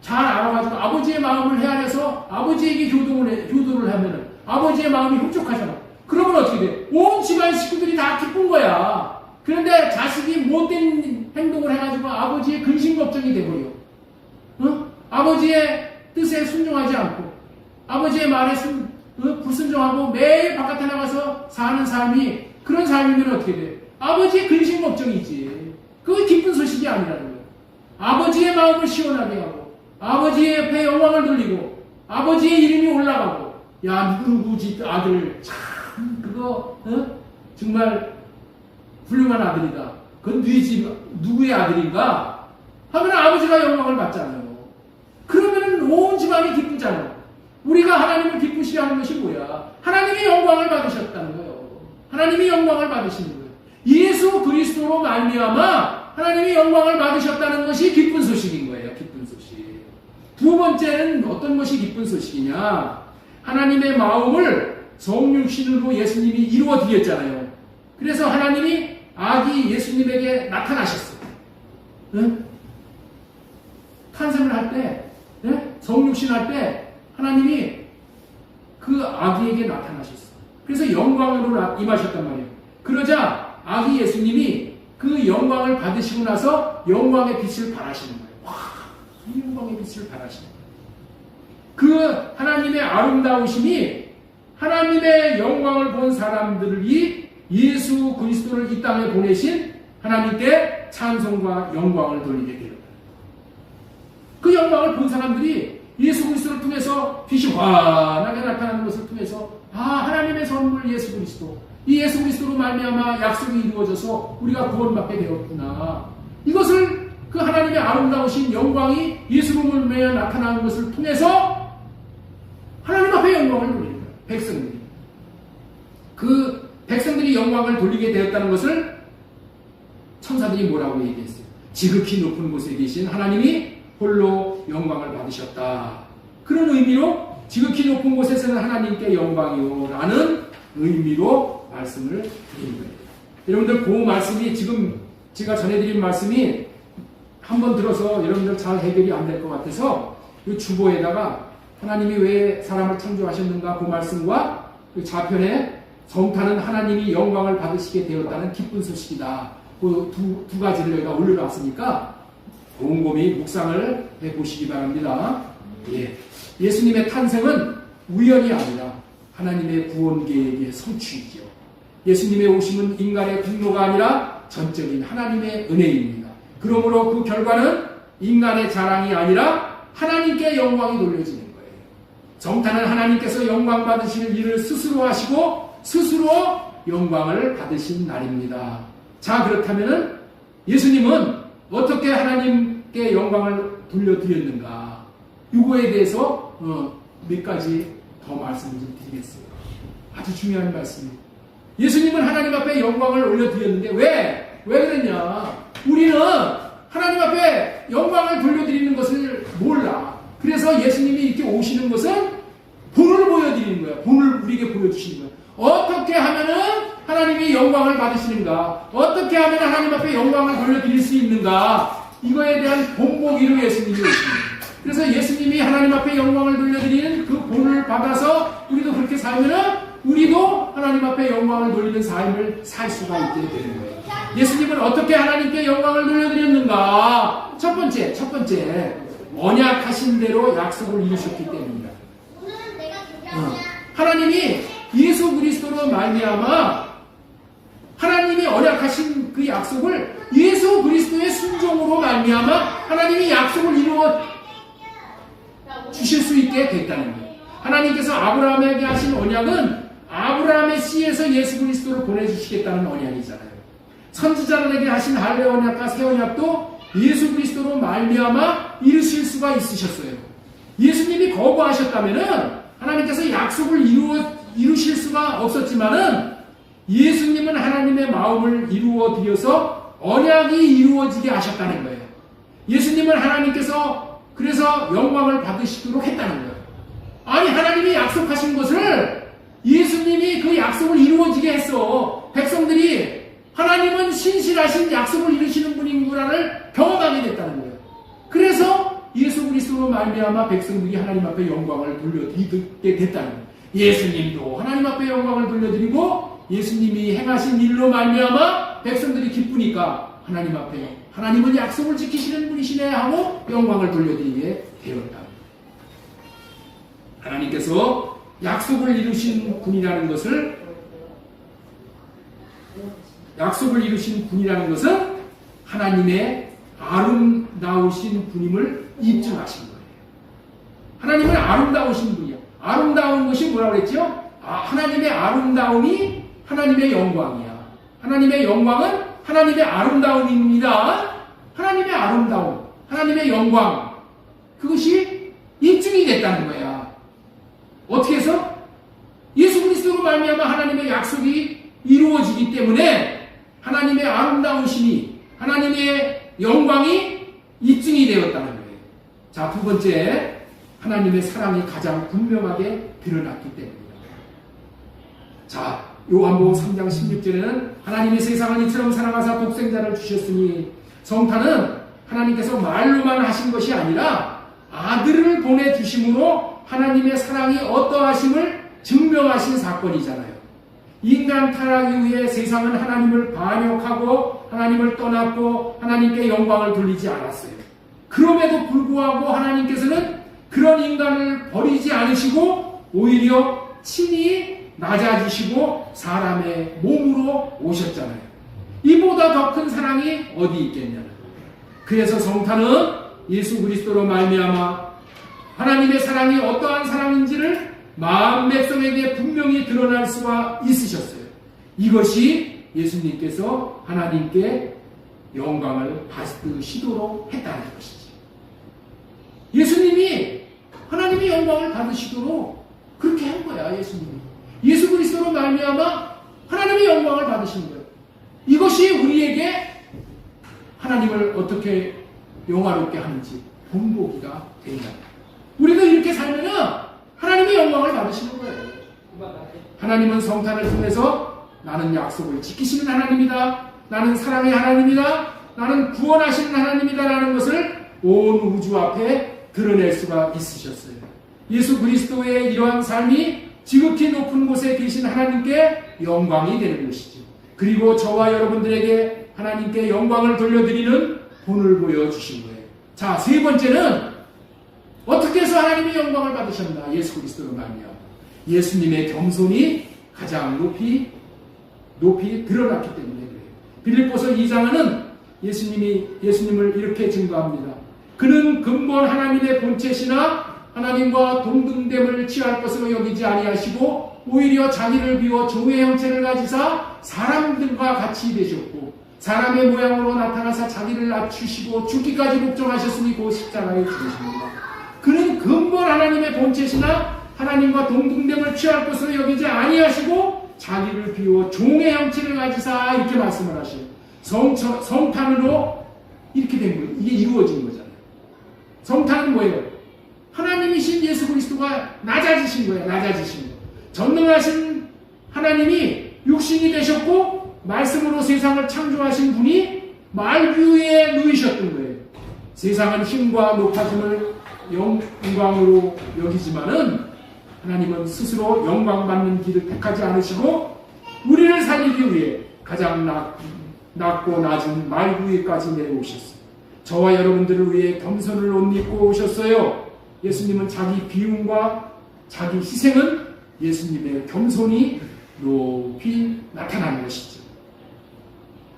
잘 알아가지고 아버지의 마음을 헤아려서 아버지에게 교도를 하면은 아버지의 마음이 흡족하잖아. 그러면 어떻게 돼? 온 집안 식구들이 다 기쁜 거야. 그런데 자식이 못된 행동을 해가지고 아버지의 근심 걱정이 돼버려. 아버지의 뜻에 순종하지 않고 아버지의 말에 불순종하고 매일 바깥에 나가서 사는 삶이 그런 삶이면 어떻게 돼? 아버지의 근심 걱정이지. 그게 기쁜 소식이 아니라는 거예요. 아버지의 마음을 시원하게 하고 아버지의 옆에 영광을 돌리고 아버지의 이름이 올라가고 야 누구 집 아들 참 그거 정말 훌륭한 아들이다. 그건 네 집 누구의 아들인가? 하면 아버지가 영광을 받잖아요. 그러면 온 집안이 기쁘잖아요. 우리가 하나님을 기쁘시게 하는 것이 뭐야? 하나님이 영광을 받으셨다는 거예요. 하나님이 영광을 받으시는 거예요. 예수 그리스도로 말미암아 하나님이 영광을 받으셨다는 것이 기쁜 소식인 거예요. 기쁜 소식. 두 번째는 어떤 것이 기쁜 소식이냐? 하나님의 마음을 성육신으로 예수님이 이루어 드렸잖아요. 그래서 하나님이 아기 예수님에게 나타나셨어요. 응? 탄생을 할 때, 성육신 할 때 하나님이 그 아기에게 나타나셨어요. 그래서 영광으로 임하셨단 말이에요. 그러자 아기 예수님이 그 영광을 받으시고 나서 영광의 빛을 발하시는 거예요. 와, 이 영광의 빛을 발하시는 거예요. 그 하나님의 아름다우심이 하나님의 영광을 본 사람들이 예수 그리스도를 이 땅에 보내신 하나님께 찬송과 영광을 돌리게 되었다. 그 영광을 본 사람들이 예수 그리스도를 통해서 빛이 환하게 나타나는 것을 통해서 하나님의 선물 예수 그리스도, 이 예수 그리스도로 말미암아 약속이 이루어져서 우리가 구원받게 되었구나. 이것을 그 하나님의 아름다우신 영광이 예수로 말미암아 나타나는 것을 통해서 하나님 앞에 영광을 돌리는 거예요. 백성들이. 그 백성들이 영광을 돌리게 되었다는 것을 천사들이 뭐라고 얘기했어요? 지극히 높은 곳에 계신 하나님이 홀로 영광을 받으셨다. 그런 의미로 지극히 높은 곳에서는 하나님께 영광이요 라는 의미로 말씀을 드린 거예요. 여러분들 그 말씀이 지금 제가 전해드린 말씀이 한번 들어서 여러분들 잘 해결이 안 될 것 같아서 이 주보에다가 하나님이 왜 사람을 창조하셨는가 그 말씀과 그 좌편에 성탄은 하나님이 영광을 받으시게 되었다는 기쁜 소식이다. 그 두 가지를 여기다 올려놨으니까 곰곰이 묵상을 해보시기 바랍니다. 예수님의 탄생은 우연이 아니라 하나님의 구원 계획의 성취이죠. 예수님의 오심은 인간의 분노가 아니라 전적인 하나님의 은혜입니다. 그러므로 그 결과는 인간의 자랑이 아니라 하나님께 영광이 돌려지는 거예요. 성탄은 하나님께서 영광 받으실 일을 스스로 하시고 스스로 영광을 받으신 날입니다. 자, 그렇다면 예수님은 어떻게 하나님께 영광을 돌려드렸는가? 이거에 대해서 몇 가지 더 말씀을 좀 드리겠어요. 아주 중요한 말씀이에요. 예수님은 하나님 앞에 영광을 올려드렸는데 왜 그랬냐? 우리는 하나님 앞에 영광을 돌려드리는 것을 몰라. 그래서 예수님이 이렇게 오시는 것은 본을 보여드리는 거야. 본을 우리에게 보여주시는 거야. 어떻게 하면은 하나님이 영광을 받으시는가? 어떻게 하면 하나님 앞에 영광을 돌려드릴 수 있는가? 이거에 대한 본보기로 예수님이 오십니다. 그래서 예수님이 하나님 앞에 영광을 돌려드리는 그 본을 받아서 우리도 그렇게 살면은 우리도 하나님 앞에 영광을 돌리는 삶을 살 수가 있게 되는 거예요. 예수님은 어떻게 하나님께 영광을 돌려드렸는가? 첫 번째 언약하신 대로 약속을 이루셨기 때문입니다. 하나님이 예수 그리스도로 말미암아 하나님이 언약하신 그 약속을 예수 그리스도의 순종으로 말미암아 하나님이 약속을 이루어 주실 수 있게 됐다는 거예요. 하나님께서 아브라함에게 하신 언약은 아브라함의 씨에서 예수 그리스도를 보내주시겠다는 언약이잖아요. 선지자들에게 하신 할례 언약과 새 언약도 예수 그리스도로 말미암아 이루실 수가 있으셨어요. 예수님이 거부하셨다면은 하나님께서 약속을 이루실 수가 없었지만은 예수님은 하나님의 마음을 이루어 드려서 언약이 이루어지게 하셨다는 거예요. 예수님은 하나님께서 그래서 영광을 받으시도록 했다는 거예요. 아니, 하나님이 약속하신 것을 예수님이 그 약속을 이루어지게 했어. 백성들이 하나님은 신실하신 약속을 이루시는 분인구나를 경험하게 됐다는 거예요. 그래서 예수 그리스도로 말미암아 백성들이 하나님 앞에 영광을 돌려드리게 됐다는 거예요. 예수님도 하나님 앞에 영광을 돌려드리고 예수님이 행하신 일로 말미암아 백성들이 기쁘니까 하나님 앞에 하나님은 약속을 지키시는 분이시네 하고 영광을 돌려드리게 되었다. 하나님께서 약속을 이루신 분이라는 것은 하나님의 아름다우신 분임을 입증하신 거예요. 하나님은 아름다우신 분이야. 아름다운 것이 뭐라고 그랬죠? 하나님의 아름다움이 하나님의 영광이야. 하나님의 영광은 하나님의 아름다움입니다. 하나님의 아름다움, 하나님의 영광, 그것이 입증이 됐다는 거야. 어떻게 해서? 예수 그리스도로 말미암아 하나님의 약속이 이루어지기 때문에 하나님의 아름다우심이, 하나님의 영광이 입증이 되었다는 거예요. 자, 두 번째, 하나님의 사랑이 가장 분명하게 드러났기 때문입니다. 자, 요한복음 3장 16절에는 하나님이 세상을 이처럼 사랑하사 독생자를 주셨으니, 성탄은 하나님께서 말로만 하신 것이 아니라 아들을 보내주심으로 하나님의 사랑이 어떠하심을 증명하신 사건이잖아요. 인간 타락 이후에 세상은 하나님을 반역하고 하나님을 떠났고 하나님께 영광을 돌리지 않았어요. 그럼에도 불구하고 하나님께서는 그런 인간을 버리지 않으시고 오히려 친히 낮아지시고 사람의 몸으로 오셨잖아요. 이보다 더 큰 사랑이 어디 있겠냐. 그래서 성탄은 예수 그리스도로 말미암아 하나님의 사랑이 어떠한 사랑인지를 마음 백성에게 분명히 드러날 수가 있으셨어요. 이것이 예수님께서 하나님께 영광을 받으시도록 했다는 것이지. 예수님이 하나님의 영광을 받으시도록 그렇게 한 거야. 예수님이 예수 그리스도로 말미암아 하나님의 영광을 받으신 거예요. 이것이 우리에게 하나님을 어떻게 영화롭게 하는지 본보기가 된다. 우리도 이렇게 살면은 하나님의 영광을 받으시는 거예요. 하나님은 성탄을 통해서 나는 약속을 지키시는 하나님이다. 나는 사랑의 하나님이다. 나는 구원하시는 하나님이다. 라는 것을 온 우주 앞에 드러낼 수가 있으셨어요. 예수 그리스도의 이러한 삶이 지극히 높은 곳에 계신 하나님께 영광이 되는 것이죠. 그리고 저와 여러분들에게 하나님께 영광을 돌려드리는 본을 보여주신 거예요. 자, 세 번째는 어떻게 해서 하나님의 영광을 받으셨나? 예수 그리스도로 말미암아 예수님의 겸손이 가장 높이 드러났기 때문에 그래요. 빌립보서 2장은 예수님을 이렇게 증거합니다. 그는 근본 하나님의 본체시나 하나님과 동등됨을 취할 것으로 여기지 아니하시고 오히려 자기를 비워 종의 형체를 가지사 사람들과 같이 되셨고 사람의 모양으로 나타나사 자기를 낮추시고 죽기까지 복종하셨으니 그 십자가에 죽으십니다. 그는 근본 하나님의 본체시나 하나님과 동등됨을 취할 것으로 여기지 아니하시고 자기를 비워 종의 형체를 가지사 이렇게 말씀을 하셔요. 성탄으로 이렇게 된 거예요. 이게 이루어진 거잖아요. 성탄은 뭐예요? 하나님이신 예수 그리스도가 낮아지신 거예요. 낮아지신 거. 전능하신 하나님이 육신이 되셨고 말씀으로 세상을 창조하신 분이 말귀에 누이셨던 거예요. 세상은 힘과 높아짐을 영광으로 여기지만은 하나님은 스스로 영광받는 길을 택하지 않으시고 우리를 살리기 위해 가장 낮고 낮은 말귀에까지 내려오셨어요. 저와 여러분들을 위해 겸손을 옷 입고 오셨어요. 예수님은 자기 비움과 자기 희생은 예수님의 겸손이 높이 나타나는 것이죠.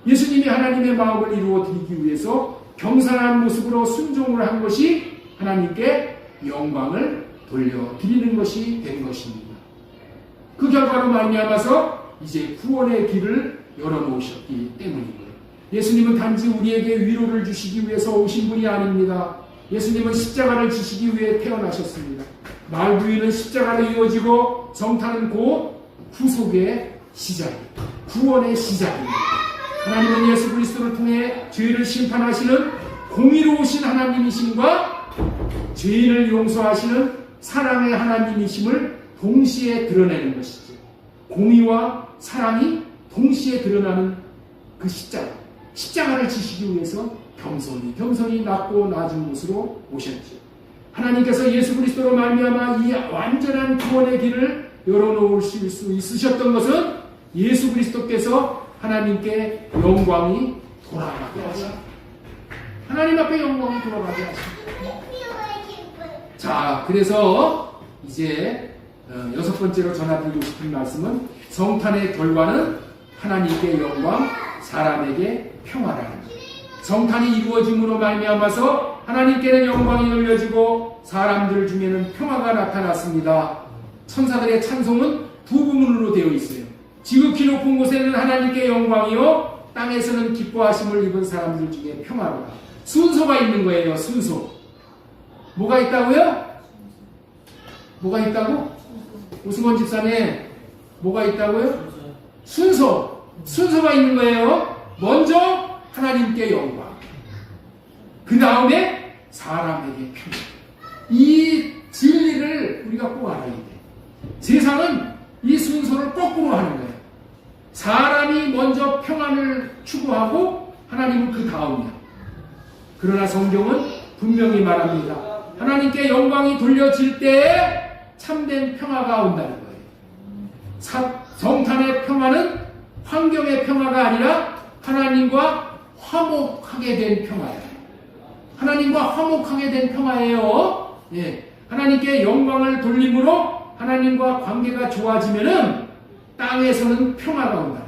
예수님이 하나님의 마음을 이루어 드리기 위해서 겸손한 모습으로 순종을 한 것이 하나님께 영광을 돌려드리는 것이 된 것입니다. 그 결과로 말미암아서 이제 구원의 길을 열어놓으셨기 때문이고요. 예수님은 단지 우리에게 위로를 주시기 위해서 오신 분이 아닙니다. 예수님은 십자가를 지시기 위해 태어나셨습니다. 말구유는 십자가로 이어지고 성탄은 곧 구속의 시작입니다. 구원의 시작입니다. 하나님은 예수 그리스도를 통해 죄를 심판하시는 공의로우신 하나님이심과 죄인을 용서하시는 사랑의 하나님이심을 동시에 드러내는 것이죠. 공의와 사랑이 동시에 드러나는 그 십자가를 지시기 위해서 겸손히 낮고 낮은 곳으로 오셨죠. 하나님께서 예수 그리스도로 말미암아 이 완전한 구원의 길을 열어놓으실 수 있으셨던 것은 예수 그리스도께서 하나님께 영광이 돌아가게 하십니다. 하나님 앞에 영광이 돌아가게 하십니다. 자, 그래서 이제 여섯 번째로 전해드리고 싶은 말씀은 성탄의 결과는 하나님께 영광, 사람에게 평화라는 것. 성탄이 이루어짐으로 말미암아서 하나님께는 영광이 돌려지고 사람들 중에는 평화가 나타났습니다. 천사들의 찬송은 두 부문으로 되어 있어요. 지극히 높은 곳에는 하나님께 영광이요 땅에서는 기뻐하심을 입은 사람들 중에 평화로다. 순서가 있는 거예요. 순서. 뭐가 있다고요? 뭐가 있다고? 오승원 집사님, 뭐가 있다고요? 순서가 있는 거예요. 먼저 하나님께 영광, 그 다음에 사람에게 평화. 이 진리를 우리가 꼭 알아야 돼. 세상은 이 순서를 거꾸로 하는 거예요. 사람이 먼저 평안을 추구하고 하나님은 그 다음이야. 그러나 성경은 분명히 말합니다. 하나님께 영광이 돌려질 때에 참된 평화가 온다는 거예요. 성탄의 평화는 환경의 평화가 아니라 하나님과 화목하게 된 평화예요. 하나님과 화목하게 된 평화예요. 예. 하나님께 영광을 돌림으로 하나님과 관계가 좋아지면은 땅에서는 평화가 온다.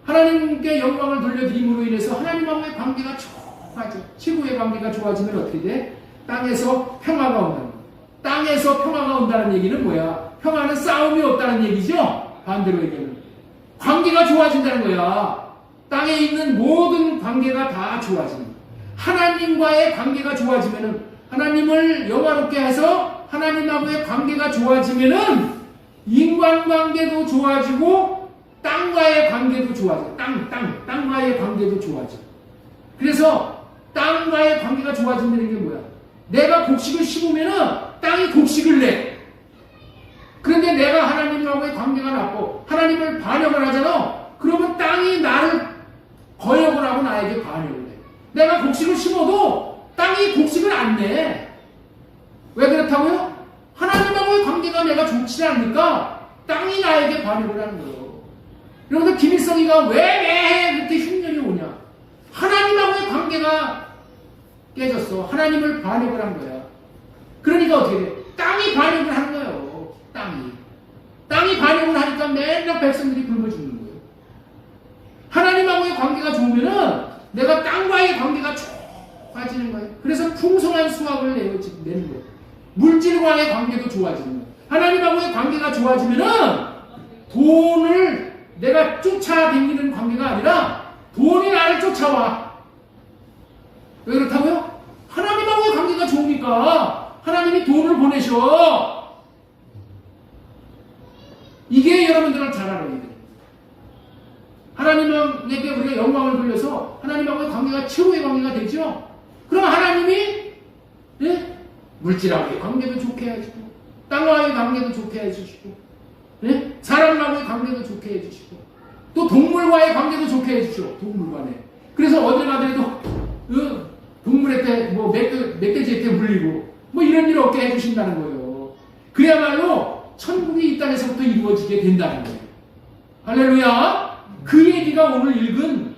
하나님께 영광을 돌려드림으로 인해서 하나님과의 관계가 좋아져. 최고의 관계가 좋아지면 어떻게 돼? 땅에서 평화가 온다는 거야. 땅에서 평화가 온다는 얘기는 뭐야? 평화는 싸움이 없다는 얘기죠? 반대로 얘기하면. 관계가 좋아진다는 거야. 땅에 있는 모든 관계가 다 좋아지는 거야. 하나님과의 관계가 좋아지면은, 하나님을 영화롭게 해서 하나님하고의 관계가 좋아지면은 인간관계도 좋아지고 땅과의 관계도 좋아져. 땅과의 관계도 좋아져. 그래서 땅과의 관계가 좋아진다는 게 뭐야? 내가 곡식을 심으면은 땅이 곡식을 내. 그런데 내가 하나님하고의 관계가 나쁘고 하나님을 반역을 하잖아. 그러면 땅이 나를 거역을 하고 나에게 반역을 해. 내가 곡식을 심어도 땅이 곡식을 안 내. 왜 그렇다고요? 하나님하고의 관계가 내가 좋지 않으니까 땅이 나에게 반역을 하는 거예요. 여러분들 김일성이가 왜 매해 그렇게 흉년이 오냐? 하나님하고의 관계가 깨졌어. 하나님을 반역을 한 거야. 그러니까 어떻게 돼? 땅이 반역을 하는 거예요. 땅이 반역을 하니까 맨날 백성들이 굶어 죽는 거예요. 하나님하고의 관계가 좋으면은 내가 땅과의 관계가 좋아지는 거예요. 그래서 풍성한 수확을 내는 거예요. 물질과의 관계도 좋아지는 거예요. 하나님하고의 관계가 좋아지면은 돈을 내가 쫓아다니는 관계가 아니라 돈이 나를 쫓아와. 왜 그렇다고요? 하나님하고의 관계가 좋으니까 하나님이 돈을 보내셔. 이게 여러분들은 잘 알아야 돼요. 하나님에게 우리가 영광을 돌려서 하나님하고의 관계가 최고의 관계가 되죠. 그럼 하나님이 예? 물질하고의 관계도 좋게 해주시고 땅과의 관계도 좋게 해주시고 예? 사람과의 관계도 좋게 해주시고 또 동물과의 관계도 좋게 해주시고 동물간에. 그래서 어딜 가더라도 동물한테 뭐 멧돼지한테 물리고 뭐 이런 일 없게 해주신다는 거예요. 그야말로 천국이 이 땅에서부터 이루어지게 된다는 거예요. 할렐루야. 그 얘기가 오늘 읽은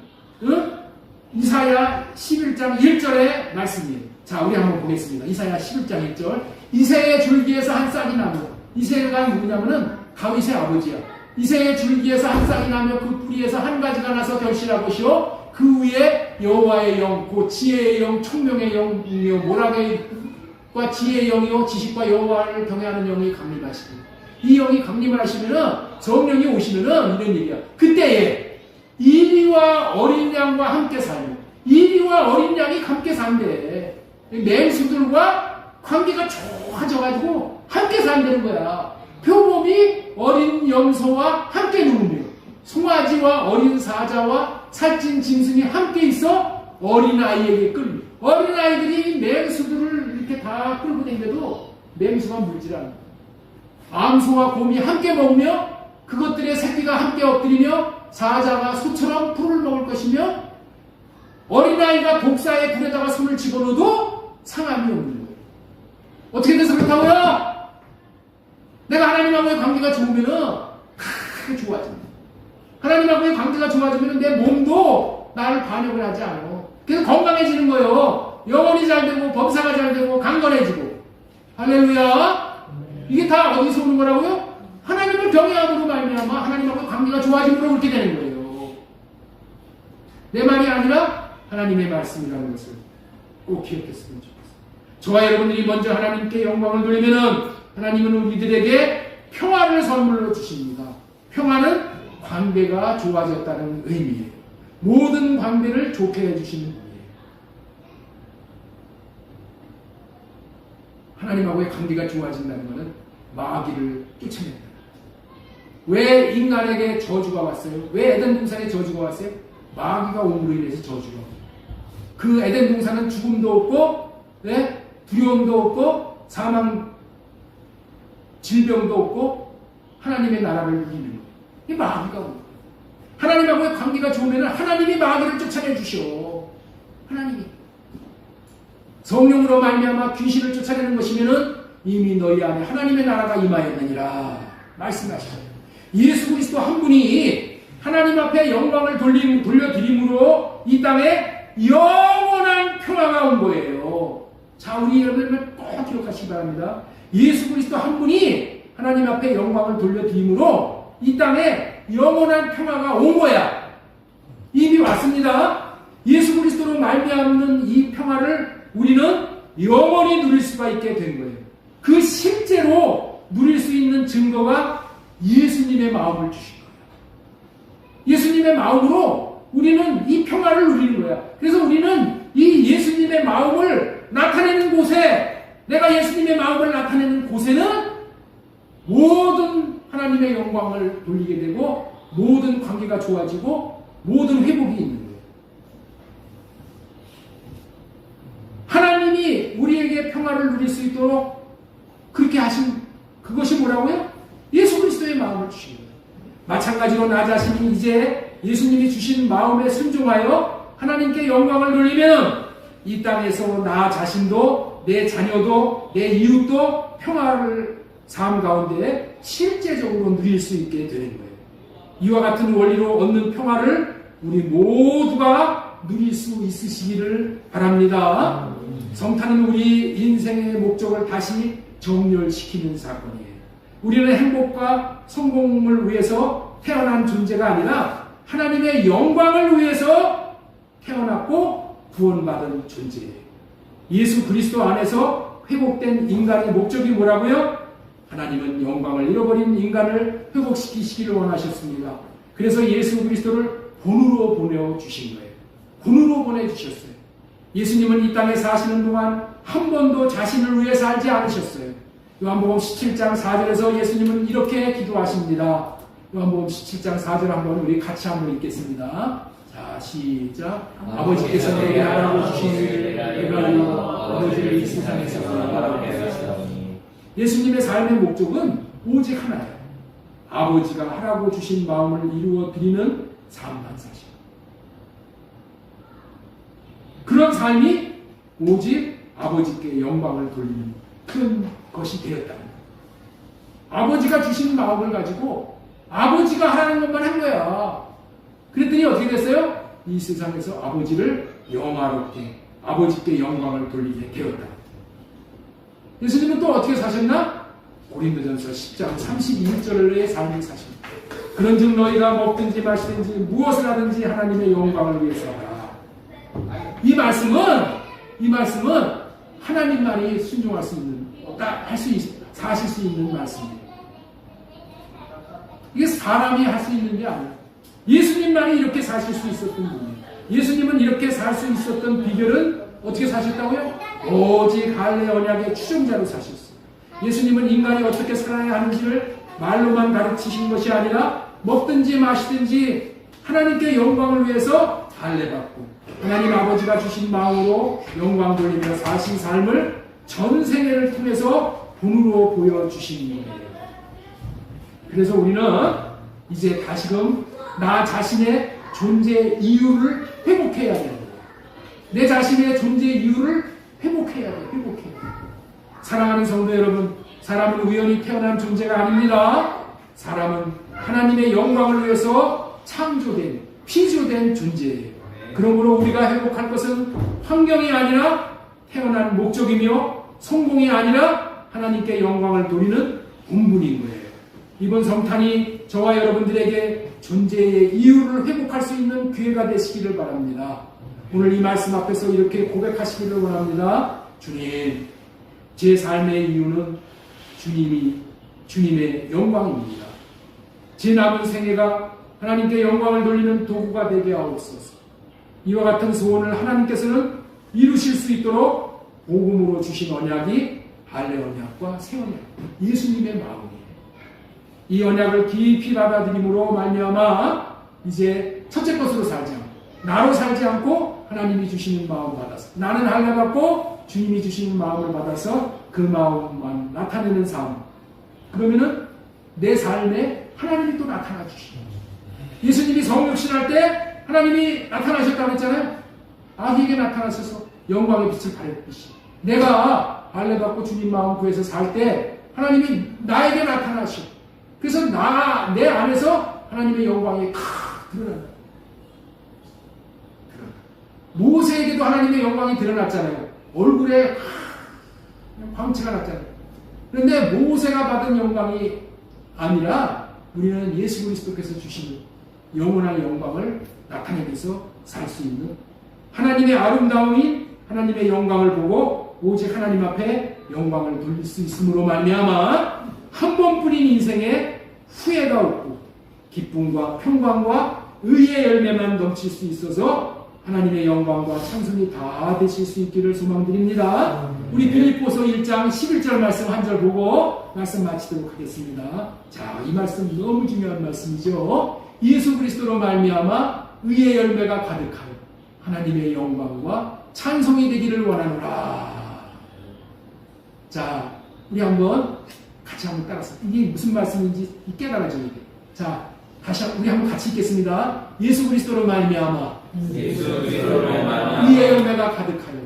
이사야 11장 1절의 말씀이에요. 자, 우리 한번 보겠습니다. 이사야 11장 1절. 이새의 줄기에서 한 싹이 나고, 이새가 누구냐면은 다윗의 아버지야. 이새의 줄기에서 한 싹이 나며 그 뿌리에서 한 가지가 나서 결실하고시오. 그 위에 여호와의 영, 곧 지혜의 영, 총명의 영이요 모락과 지혜의 영이요 지식과 여호와를 경외하는 영이 강림하시고, 이 영이 강림을 하시면은 성령이 오시면은 이런 얘기야. 그때에 이리와 어린 양과 함께 살며, 이리와 어린 양이 함께 산대. 맹수들과 관계가 좋아져가지고 함께 산다는 거야. 표범이 어린 염소와 함께 누우며 송아지와 어린 사자와 살찐 짐승이 함께 있어 어린아이에게 끌려. 어린아이들이 맹수들을 이렇게 다 끌고 다니면도 맹수가 물질 않는 거야. 암소와 곰이 함께 먹으며 그것들의 새끼가 함께 엎드리며 사자가 소처럼 풀을 먹을 것이며 어린아이가 독사의 불에다가 손을 집어넣어도 상함이 없는 거예요. 어떻게 돼서 그렇다고요? 내가 하나님하고의 관계가 좋으면은 크게 좋아집니다. 하나님하고의 관계가 좋아지면 내 몸도 나를 반역을 하지 않아. 그래서 건강해지는 거예요. 영혼이 잘 되고 범사가 잘 되고 강건해지고. 할렐루야. 이게 다 어디서 오는 거라고요? 하나님을 경외함으로 말미암아 하나님하고 관계가 좋아짐으로 그렇게 되는 거예요. 내 말이 아니라 하나님의 말씀이라는 것을 꼭 기억했으면 좋겠어요. 저와 여러분들이 먼저 하나님께 영광을 돌리면은 하나님은 우리들에게 평화를 선물로 주십니다. 평화는 관계가 좋아졌다는 의미예요. 모든 관계를 좋게 해주시는 분이에요. 하나님하고의 관계가 좋아진다는 것은 마귀를 쫓아낸다. 왜 인간에게 저주가 왔어요? 왜 에덴 동산에 저주가 왔어요? 마귀가 옴으로 인해서 저주가 왔어요. 그 에덴 동산은 죽음도 없고, 네? 두려움도 없고, 사망, 질병도 없고, 하나님의 나라를 누리는 거예요. 이 마귀가 옵니다. 하나님하고의 관계가 좋으면 하나님이 마귀를 쫓아내 주시오. 하나님이. 성령으로 말미암아 귀신을 쫓아내는 것이면은 이미 너희 안에 하나님의 나라가 임하였느니라 말씀하시죠. 예수 그리스도 한 분이 하나님 앞에 영광을 돌려드림으로 이 땅에 영원한 평화가 온 거예요. 자, 우리 여러분들 꼭 기억하시기 바랍니다. 예수 그리스도 한 분이 하나님 앞에 영광을 돌려드림으로 이 땅에 영원한 평화가 온 거야. 이미 왔습니다. 예수 그리스도로 말미암는 이 평화를 우리는 영원히 누릴 수가 있게 된 거예요. 그 실제로 누릴 수 있는 증거가 예수님의 마음을 주신 거예요. 예수님의 마음으로 우리는 이 평화를 누리는 거야. 그래서 우리는 이 예수님의 마음을 나타내는 곳에, 내가 예수님의 마음을 나타내는 곳에는 모든 하나님의 영광을 돌리게 되고 모든 관계가 좋아지고 모든 회복이 있는 거예요. 하나님이 우리에게 평화를 누릴 수 있도록 그렇게 하신 그것이 뭐라고요? 예수 그리스도의 마음을 주신 거예요. 마찬가지로 나 자신이 이제 예수님이 주신 마음에 순종하여 하나님께 영광을 돌리면 이 땅에서 나 자신도 내 자녀도 내 이웃도 평화를 삶 가운데 실제적으로 누릴 수 있게 되는 거예요. 이와 같은 원리로 얻는 평화를 우리 모두가 누릴 수 있으시기를 바랍니다. 성탄은 우리 인생의 목적을 다시 정렬시키는 사건이에요. 우리는 행복과 성공을 위해서 태어난 존재가 아니라 하나님의 영광을 위해서 태어났고 구원받은 존재예요. 예수 그리스도 안에서 회복된 인간의 목적이 뭐라고요? 하나님은 영광을 잃어버린 인간을 회복시키시기를 원하셨습니다. 그래서 예수 그리스도를 본으로 보내주신 거예요. 본으로 보내주셨어요. 예수님은 이 땅에 사시는 동안 한 번도 자신을 위해 살지 않으셨어요. 요한복음 17장 4절에서 예수님은 이렇게 기도하십니다. 요한복음 17장 4절 한번 우리 같이 한번 읽겠습니다. 자, 시작. 아버지께서 내게 하라고 주신 일을 내가 아버지를 이 세상에서 나라고 하시오니. 예수님의 삶의 목적은 오직 하나예요. 아버지가 하라고 주신 마음을 이루어 드리는 삶만 사실. 그런 삶이 오직 아버지께 영광을 돌리는 큰 것이 되었다. 아버지가 주신 마음을 가지고 아버지가 하라는 것만 한 거야. 그랬더니 어떻게 됐어요? 이 세상에서 아버지를 영화롭게, 아버지께 영광을 돌리게 되었다. 예수님은 또 어떻게 사셨나? 고린도전서 10장 31절의 삶을 사십니다. 그런즉 너희가 먹든지 마시든지 무엇을 하든지 하나님의 영광을 위해서 하라. 이 말씀은 하나님만이 순종할 수 있는, 사실 수 있는 말씀이에요. 이게 사람이 할 수 있는 게 아니에요. 예수님만이 이렇게 사실 수 있었던 분이에요. 예수님은 이렇게 살 수 있었던 비결은 어떻게 사셨다고요? 오직 할례 언약의 추종자로 사셨어요. 예수님은 인간이 어떻게 살아야 하는지를 말로만 가르치신 것이 아니라 먹든지 마시든지 하나님께 영광을 위해서 할례받고 하나님 아버지가 주신 마음으로 영광 돌리며 사신 삶을 전 생애를 통해서 본으로 보여주신 거예요. 그래서 우리는 이제 다시금 나 자신의 존재 이유를 회복해야 돼요. 내 자신의 존재 이유를 회복해야 돼요. 회복해야 돼요. 사랑하는 성도 여러분, 사람은 우연히 태어난 존재가 아닙니다. 사람은 하나님의 영광을 위해서 창조된, 피조된 존재예요. 그러므로 우리가 회복할 것은 환경이 아니라 태어난 목적이며 성공이 아니라 하나님께 영광을 돌리는 본분인 거예요. 이번 성탄이 저와 여러분들에게 존재의 이유를 회복할 수 있는 기회가 되시기를 바랍니다. 오늘 이 말씀 앞에서 이렇게 고백하시기를 원합니다. 주님, 제 삶의 이유는 주님의 영광입니다. 제 남은 생애가 하나님께 영광을 돌리는 도구가 되게 하옵소서. 이와 같은 소원을 하나님께서는 이루실 수 있도록 복음으로 주신 언약이 할례 언약과 새 언약, 예수님의 마음이에요. 이 언약을 깊이 받아들임으로 말미암아 이제 첫째 것으로 살지 않고 나로 살지 않고 하나님이 주시는 마음을 받아서 나는 할례 받고 주님이 주시는 마음을 받아서 그 마음만 나타내는 삶. 그러면은 내 삶에 하나님이 또 나타나 주시는 거예요. 예수님이 성육신할 때 하나님이 나타나셨다고 했잖아요. 아기에게 나타나셔서 영광의 빛을 발했듯이 내가 할례 받고 주님 마음 구해서 살 때 하나님이 나에게 나타나시고 그래서 내 안에서 하나님의 영광이 드러난다. 모세에게도 하나님의 영광이 드러났잖아요. 얼굴에 광채가 났잖아요. 그런데 모세가 받은 영광이 아니라 우리는 예수 그리스도께서 주시는 영원한 영광을 나타내면서 살 수 있는 하나님의 아름다움인 하나님의 영광을 보고 오직 하나님 앞에 영광을 돌릴 수 있음으로 말미암아 한 번뿐인 인생에 후회가 없고 기쁨과 평강과 의의 열매만 넘칠 수 있어서 하나님의 영광과 찬송이 다 되실 수 있기를 소망드립니다. 우리 빌립보서 1장 11절 말씀 한 절 보고 말씀 마치도록 하겠습니다. 자, 이 말씀 너무 중요한 말씀이죠. 예수 그리스도로 말미암아 의의 열매가 가득하여 하나님의 영광과 찬송이 되기를 원하노라. 자, 우리 한번 같이 한번 따라서 이게 무슨 말씀인지 깨달아져야 돼. 자, 다시 우리 한번 같이 읽겠습니다. 예수 그리스도로 말미암아 의의 열매가 가득하여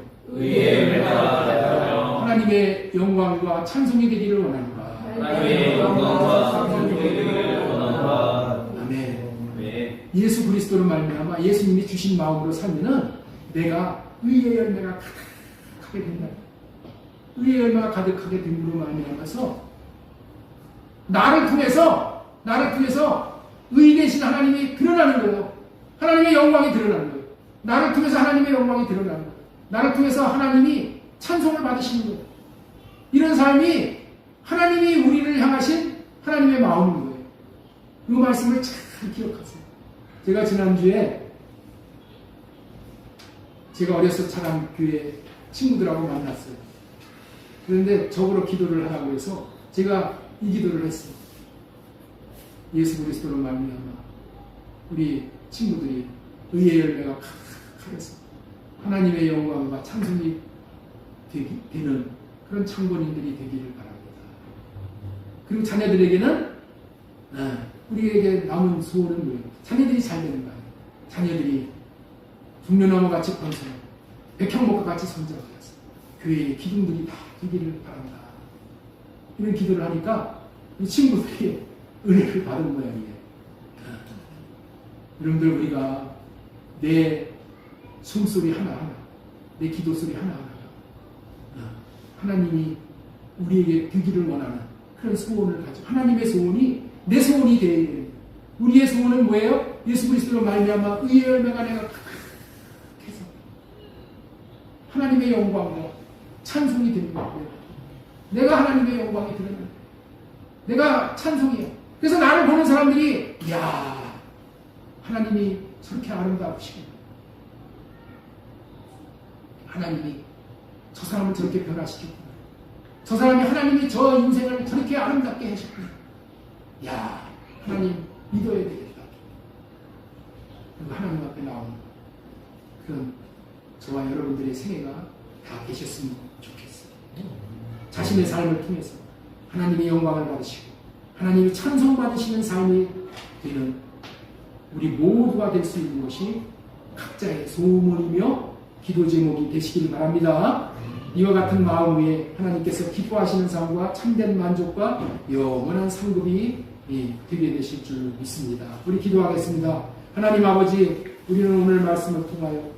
하나님의 영광과 찬송이 되기를 원하노라. 아멘. 예수 그리스도로 말미암아 예수님이 주신 마음으로 살면은 내가 의의 열매가 가득하게 된다. 의의 열매가 가득하게 됨으로 말미암아서 나를 통해서 의 되신 하나님이 드러나는 거예요. 하나님의 영광이 드러나는 거예요. 나를 통해서 하나님의 영광이 드러나는 거예요. 나를 통해서 하나님이 찬송을 받으시는 거예요. 이런 삶이 하나님이 우리를 향하신 하나님의 마음인 거예요. 이 말씀을 잘 기억하세요. 제가 지난주에 제가 어려서 자란 교회 친구들하고 만났어요. 그런데 저보러 기도를 하라고 해서 제가 이 기도를 했어요. 예수 그리스도로 말미암아 우리 친구들이 의의 열매가 가득하여서 하나님의 영광과 찬송이 되는 그런 창본인들이 되기를 바랍니다. 그리고 자녀들에게는 우리에게 남은 소원은 뭐예요? 자녀들이 잘 되는 거예요. 자녀들이 종려나무 같이 번성하고 백향목과 같이 성장하여서 교회의 기둥들이 다 되기를 바랍니다. 이런 기도를 하니까 이 친구들이 은혜를 받은 모양이에요. 여러분들 우리가 내 숨소리 하나하나, 내 기도소리 하나하나가 하나님이 우리에게 되기를 원하는 그런 소원을 가지고 하나님의 소원이 내 소원이 되어야 됩니다. 우리의 소원은 뭐예요? 예수 그리스도로 말미암아 의의 열매가 내가 계속 하나님의 영광과 찬송이 되는 거예요. 내가 하나님의 영광이 드러나는 거예요. 내가 찬송이에요. 그래서 나를 보는 사람들이 이야 하나님이 저렇게 아름다우시구나. 하나님이 저 사람을 저렇게 변화시켰구나. 저 사람이 하나님이 저 인생을 저렇게 아름답게 하셨구나. 야 하나님 믿어야 되겠다. 그리고 하나님 앞에 나오는 그런 저와 여러분들의 생애가 다 계셨으면 좋겠어요. 자신의 삶을 통해서 하나님의 영광을 받으시고 하나님이 찬송받으시는 삶이 되는 우리 모두가 될 수 있는 것이 각자의 소원이며 기도 제목이 되시길 바랍니다. 이와 같은 마음 위에 하나님께서 기뻐하시는 삶과 참된 만족과 영원한 상급이 되게 되실 줄 믿습니다. 우리 기도하겠습니다. 하나님 아버지, 우리는 오늘 말씀을 통하여